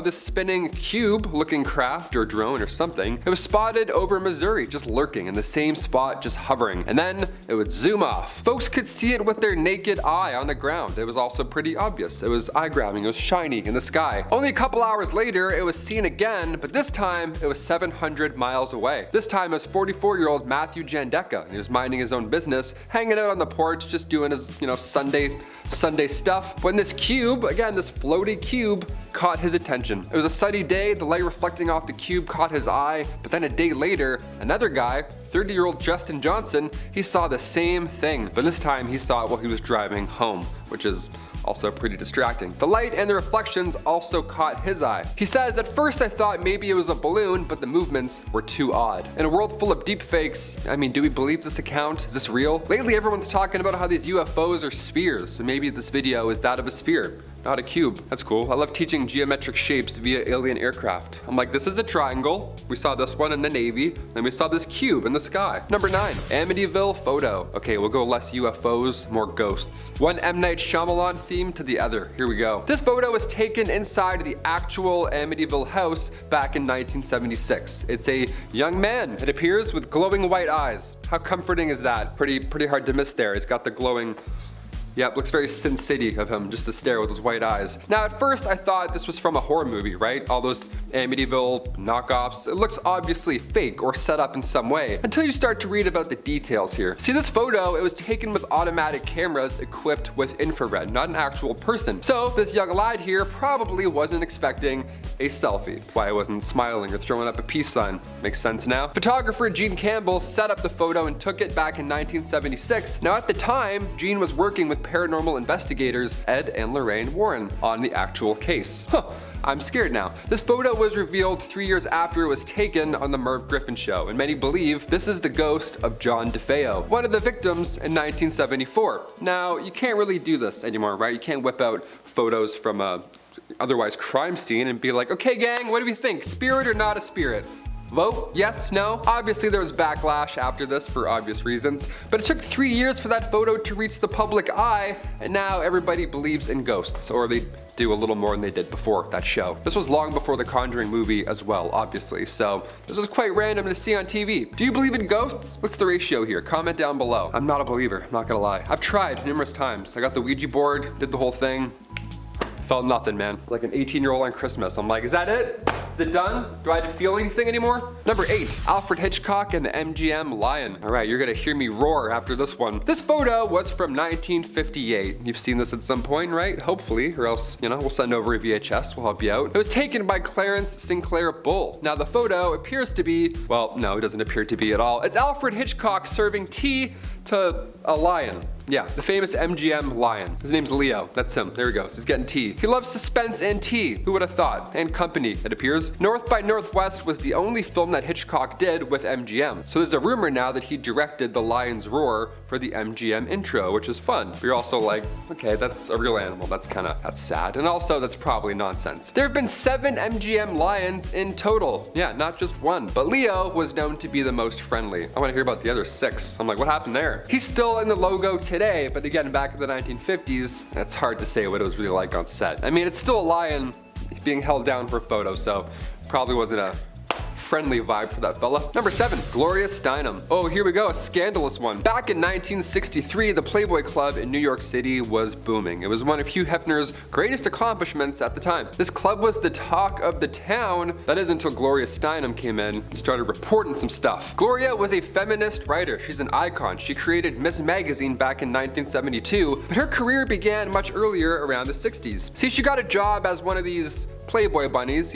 this spinning cube-looking craft or drone or something, it was spotted over Missouri, just lurking in the same spot, just hovering, and then it would zoom off. Folks could see it with their naked eye on the ground. It was also pretty obvious. It was eye-grabbing, it was shiny in the sky. Only a couple hours later, it was seen again, but this time it was 700 miles away. This time it was 44-year-old Matthew Jandeka. He was minding his own business, hanging out on the porch, just doing his, you know, Sunday stuff, when this cube, again, this floaty cube, caught his attention. It was a sunny day, the light reflecting off the cube caught his eye, but then a day later, another guy, 30-year-old Justin Johnson, he saw the same thing, but this time he saw it while he was driving home, which is also pretty distracting. The light and the reflections also caught his eye. He says, "At first I thought maybe it was a balloon, but the movements were too odd." In a world full of deepfakes, I mean, do we believe this account? Is this real? Lately everyone's talking about how these UFOs are spheres, so maybe this video is that of a sphere, not a cube. That's cool. I love teaching geometric shapes via alien aircraft. I'm like, this is a triangle. We saw this one in the Navy, then we saw this cube in the sky. Number 9, Amityville photo. Okay, we'll go less UFOs, more ghosts. One M. Night Shyamalan theme to the other. Here we go. This photo was taken inside the actual Amityville house back in 1976. It's a young man, it appears, with glowing white eyes. How comforting is that? Pretty hard to miss there. He's got the glowing. Yep, looks very Sin City of him, just to stare with his white eyes. Now at first I thought this was from a horror movie, right? All those Amityville knockoffs. It looks obviously fake or set up in some way, until you start to read about the details here. See, this photo, it was taken with automatic cameras equipped with infrared, not an actual person. So this young lad here probably wasn't expecting a selfie. Why he wasn't smiling or throwing up a peace sign. Makes sense now. Photographer Gene Campbell set up the photo and took it back in 1976. Now at the time, Gene was working with paranormal investigators Ed and Lorraine Warren on the actual case. I'm scared now. This photo was revealed 3 years after it was taken on the Merv Griffin show, and many believe this is the ghost of John DeFeo, one of the victims in 1974. Now, you can't really do this anymore, right? You can't whip out photos from a otherwise crime scene and be like, okay gang, what do we think? Spirit or not a spirit? Vote? Yes? No? Obviously there was backlash after this for obvious reasons, but it took 3 years for that photo to reach the public eye, and now everybody believes in ghosts, or they do a little more than they did before that show. This was long before the Conjuring movie as well, obviously, so this was quite random to see on TV. Do you believe in ghosts? What's the ratio here? Comment down below. I'm not a believer, I'm not gonna lie. I've tried numerous times. I got the Ouija board, did the whole thing. Felt nothing, man. Like an 18-year-old on Christmas. I'm like, is that it? Is it done? Do I have to feel anything anymore? Number 8, Alfred Hitchcock and the MGM Lion. All right, you're gonna hear me roar after this one. This photo was from 1958. You've seen this at some point, right? Hopefully, or else, we'll send over a VHS, we'll help you out. It was taken by Clarence Sinclair Bull. Now the photo appears to be, well, no, it doesn't appear to be at all. It's Alfred Hitchcock serving tea to a lion. Yeah, the famous MGM lion. His name's Leo. That's him. There he goes. He's getting tea. He loves suspense and tea. Who would have thought? And company, it appears. North by Northwest was the only film that Hitchcock did with MGM. So there's a rumor now that he directed The Lion's Roar for the MGM intro, which is fun. But you're also like, okay, that's a real animal. That's sad. And also, that's probably nonsense. There have been 7 MGM lions in total. Yeah, not just one. But Leo was known to be the most friendly. I want to hear about the other 6. I'm like, what happened there? He's still in the logo today, but again, back in the 1950s, it's hard to say what it was really like on set. I mean, it's still a lion being held down for a photo, so probably wasn't a friendly vibe for that fella. Number 7, Gloria Steinem. Oh, here we go, a scandalous one. Back in 1963, the Playboy Club in New York City was booming. It was one of Hugh Hefner's greatest accomplishments at the time. This club was the talk of the town. That is until Gloria Steinem came in and started reporting some stuff. Gloria was a feminist writer. She's an icon. She created Miss Magazine back in 1972, but her career began much earlier, around the 60s. See, she got a job as one of these Playboy bunnies,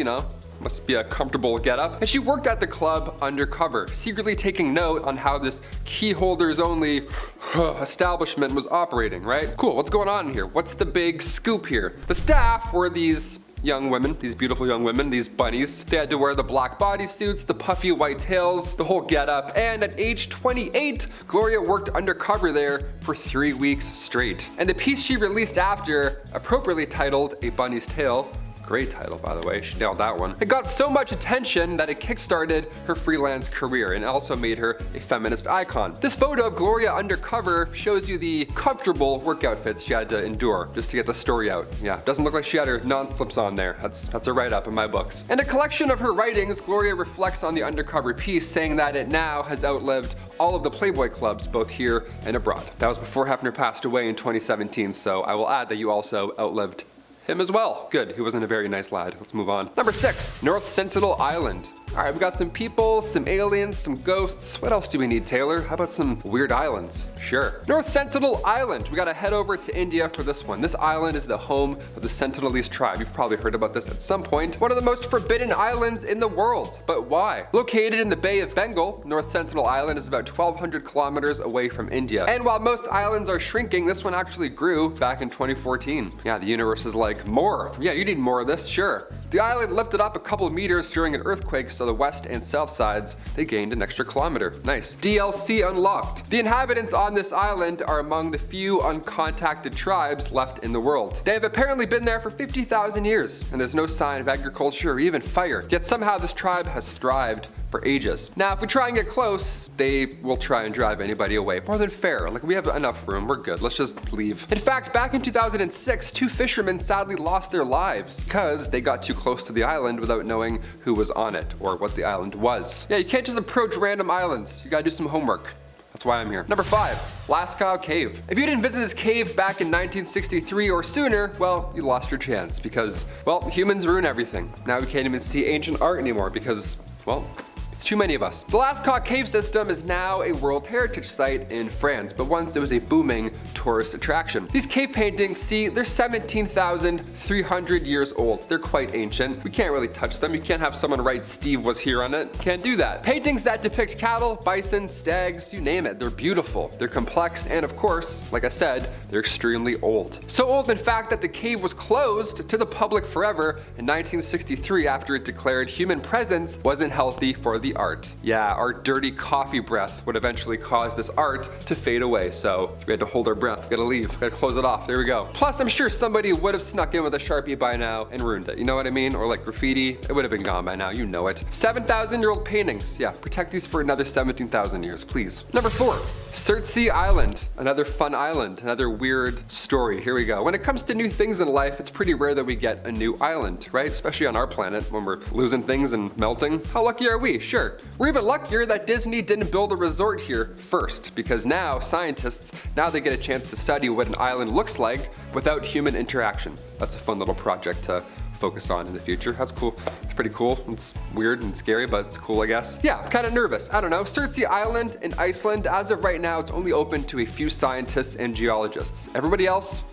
must be a comfortable getup. And she worked at the club undercover, secretly taking note on how this key holders only establishment was operating, right? Cool, what's going on here? What's the big scoop here? The staff were these young women, these beautiful young women, these bunnies. They had to wear the black bodysuits, the puffy white tails, the whole getup. And at age 28, Gloria worked undercover there for 3 weeks straight. And the piece she released after, appropriately titled A Bunny's Tale, great title, by the way, she nailed that one. It got so much attention that it kickstarted her freelance career and also made her a feminist icon. This photo of Gloria undercover shows you the comfortable work outfits she had to endure just to get the story out. Yeah, doesn't look like she had her non-slips on there. That's a write-up in my books. In a collection of her writings, Gloria reflects on the undercover piece, saying that it now has outlived all of the Playboy clubs, both here and abroad. That was before Hefner passed away in 2017, so I will add that you also outlived him as well. Good, he wasn't a very nice lad. Let's move on. Number 6, North Sentinel Island. All right, we got some people, some aliens, some ghosts. What else do we need, Taylor? How about some weird islands? Sure. North Sentinel Island. We gotta head over to India for this one. This island is the home of the Sentinelese tribe. You've probably heard about this at some point. One of the most forbidden islands in the world. But why? Located in the Bay of Bengal, North Sentinel Island is about 1,200 kilometers away from India. And while most islands are shrinking, this one actually grew back in 2014. Yeah, the universe is like, more. Yeah, you need more of this, sure. The island lifted up a couple meters during an earthquake, so the west and south sides, they gained an extra kilometer. Nice. DLC unlocked. The inhabitants on this island are among the few uncontacted tribes left in the world. They have apparently been there for 50,000 years, and there's no sign of agriculture or even fire. Yet somehow this tribe has thrived for ages. Now, if we try and get close, they will try and drive anybody away. More than fair. Like, we have enough room. We're good. Let's just leave. In fact, back in 2006, 2 fishermen sadly lost their lives because they got too close to the island without knowing who was on it or what the island was. Yeah, you can't just approach random islands. You gotta do some homework. That's why I'm here. Number 5, Lascaux Cave. If you didn't visit this cave back in 1963 or sooner, well, you lost your chance because, well, humans ruin everything. Now we can't even see ancient art anymore because, well, it's too many of us. The Lascaux cave system is now a World Heritage Site in France, but once it was a booming tourist attraction. These cave paintings, see, they're 17,300 years old. They're quite ancient. We can't really touch them. You can't have someone write Steve was here on it. Can't do that. Paintings that depict cattle, bison, stags, you name it. They're beautiful. They're complex, and of course, like I said, they're extremely old. So old, in fact, that the cave was closed to the public forever in 1963 after it declared human presence wasn't healthy for the art. Yeah, our dirty coffee breath would eventually cause this art to fade away, so we had to hold our breath. We gotta leave. We gotta close it off. There we go. Plus, I'm sure somebody would have snuck in with a Sharpie by now and ruined it. You know what I mean? Or like graffiti. It would have been gone by now. You know it. 7,000-year-old paintings. Yeah, protect these for another 17,000 years, please. Number 4, Surtsey Island. Another fun island. Another weird story. Here we go. When it comes to new things in life, it's pretty rare that we get a new island, right? Especially on our planet when we're losing things and melting. How lucky are we? Sure. We're even luckier that Disney didn't build a resort here first, because now scientists, now they get a chance to study what an island looks like without human interaction. That's a fun little project to focus on in the future. That's cool. It's pretty cool. It's weird and scary, but it's cool, I guess. Yeah, I'm kind of nervous. I don't know. Surtsey Island in Iceland, as of right now, it's only open to a few scientists and geologists. Everybody else,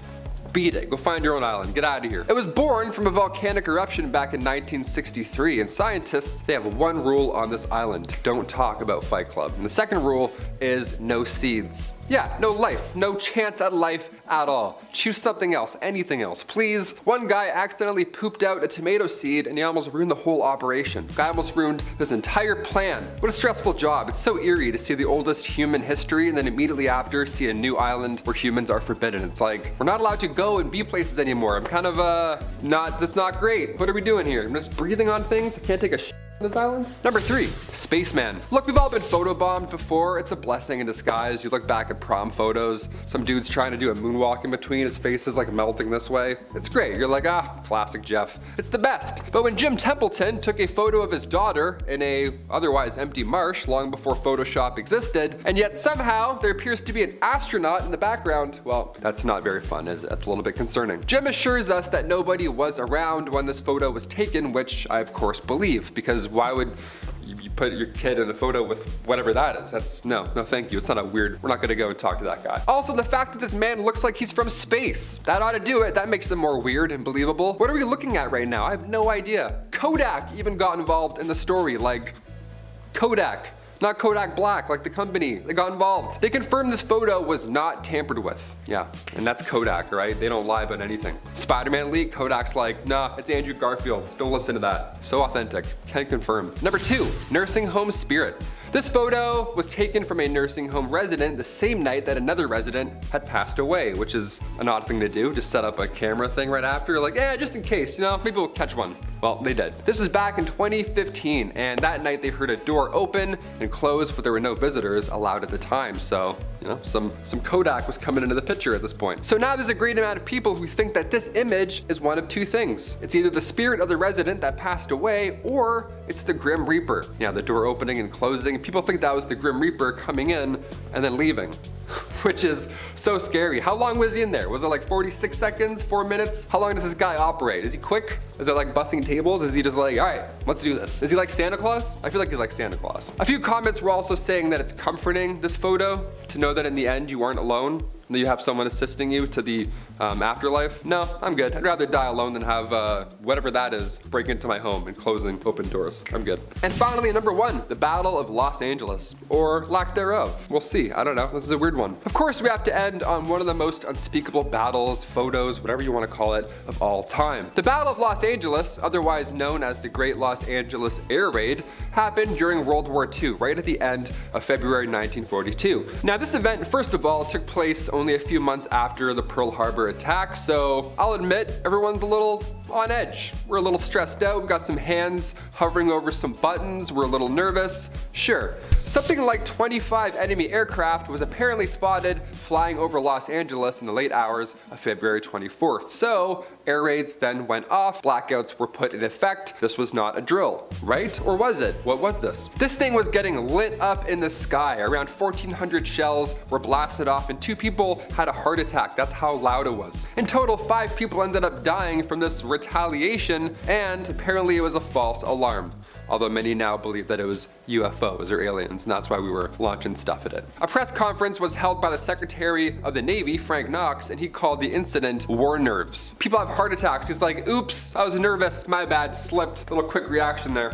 beat it. Go find your own island. Get out of here. It was born from a volcanic eruption back in 1963, and scientists, they have one rule on this island. Don't talk about Fight Club. And the second rule is no seeds. Yeah, no life, no chance at life at all. Choose something else, anything else, please. One guy accidentally pooped out a tomato seed and he almost ruined the whole operation. Guy almost ruined this entire plan. What a stressful job. It's so eerie to see the oldest human history and then immediately after see a new island where humans are forbidden. It's like, we're not allowed to go and be places anymore. I'm kind of, that's not great. What are we doing here? I'm just breathing on things? I can't take a shit on this island? Number 3, spaceman. Look, we've all been photobombed before. It's a blessing in disguise. You look back at prom photos, some dude's trying to do a moonwalk in between, his face is like melting this way. It's great. You're like, classic Jeff. It's the best. But when Jim Templeton took a photo of his daughter in a otherwise empty marsh long before Photoshop existed, and yet somehow there appears to be an astronaut in the background, well, that's not very fun, is it? That's a little bit concerning. Jim assures us that nobody was around when this photo was taken, which I of course believe, because why would you put your kid in a photo with whatever that is? That's no thank you. It's not a weird, we're not gonna go and talk to that guy. Also, the fact that this man looks like he's from space, that ought to do it. That makes him more weird and believable. What are we looking at right now? I have no idea. Kodak even got involved in the story, like Kodak. Not Kodak Black, like the company. They got involved. They confirmed this photo was not tampered with. Yeah, and that's Kodak, right? They don't lie about anything. Spider-Man leak, Kodak's like, nah, it's Andrew Garfield. Don't listen to that. So authentic. Can confirm. Number 2, nursing home spirit. This photo was taken from a nursing home resident the same night that another resident had passed away, which is an odd thing to do. Just set up a camera thing right after, like, just in case, maybe we'll catch one. Well, they did. This was back in 2015, and that night they heard a door open and close, but there were no visitors allowed at the time. So, some Kodak was coming into the picture at this point. So now there's a great amount of people who think that this image is one of two things. It's either the spirit of the resident that passed away, or it's the Grim Reaper. Yeah, the door opening and closing. People think that was the Grim Reaper coming in and then leaving, which is so scary. How long was he in there? Was it like 46 seconds, 4 minutes? How long does this guy operate? Is he quick? Is it like bussing tables? Is he just like, all right, let's do this? Is he like Santa Claus? I feel like he's like Santa Claus. A few comments were also saying that it's comforting, this photo, to know that in the end you aren't alone, that you have someone assisting you to the afterlife. No, I'm good. I'd rather die alone than have whatever that is break into my home and closing open doors. I'm good. And finally, number 1, the Battle of Los Angeles, or lack thereof. We'll see. I don't know. This is a weird one. Of course, we have to end on one of the most unspeakable battles, photos, whatever you want to call it, of all time. The Battle of Los Angeles, otherwise known as the Great Los Angeles Air Raid, happened during World War II, right at the end of February 1942. Now, this event, first of all, took place only a few months after the Pearl Harbor attack, so I'll admit everyone's a little on edge. We're a little stressed out, we've got some hands hovering over some buttons, we're a little nervous. Sure, something like 25 enemy aircraft was apparently spotted flying over Los Angeles in the late hours of February 24th. So air raids then went off, blackouts were put in effect. This was not a drill, right? Or was it? What was this? This thing was getting lit up in the sky. Around 1,400 shells were blasted off and 2 people had a heart attack. That's how loud it was. In total, 5 people ended up dying from this retaliation, and apparently it was a false alarm. Although many now believe that it was UFOs or aliens, and that's why we were launching stuff at it. A press conference was held by the Secretary of the Navy, Frank Knox, and he called the incident war nerves. People have heart attacks. He's like, oops, I was nervous, my bad, slipped. Little quick reaction there.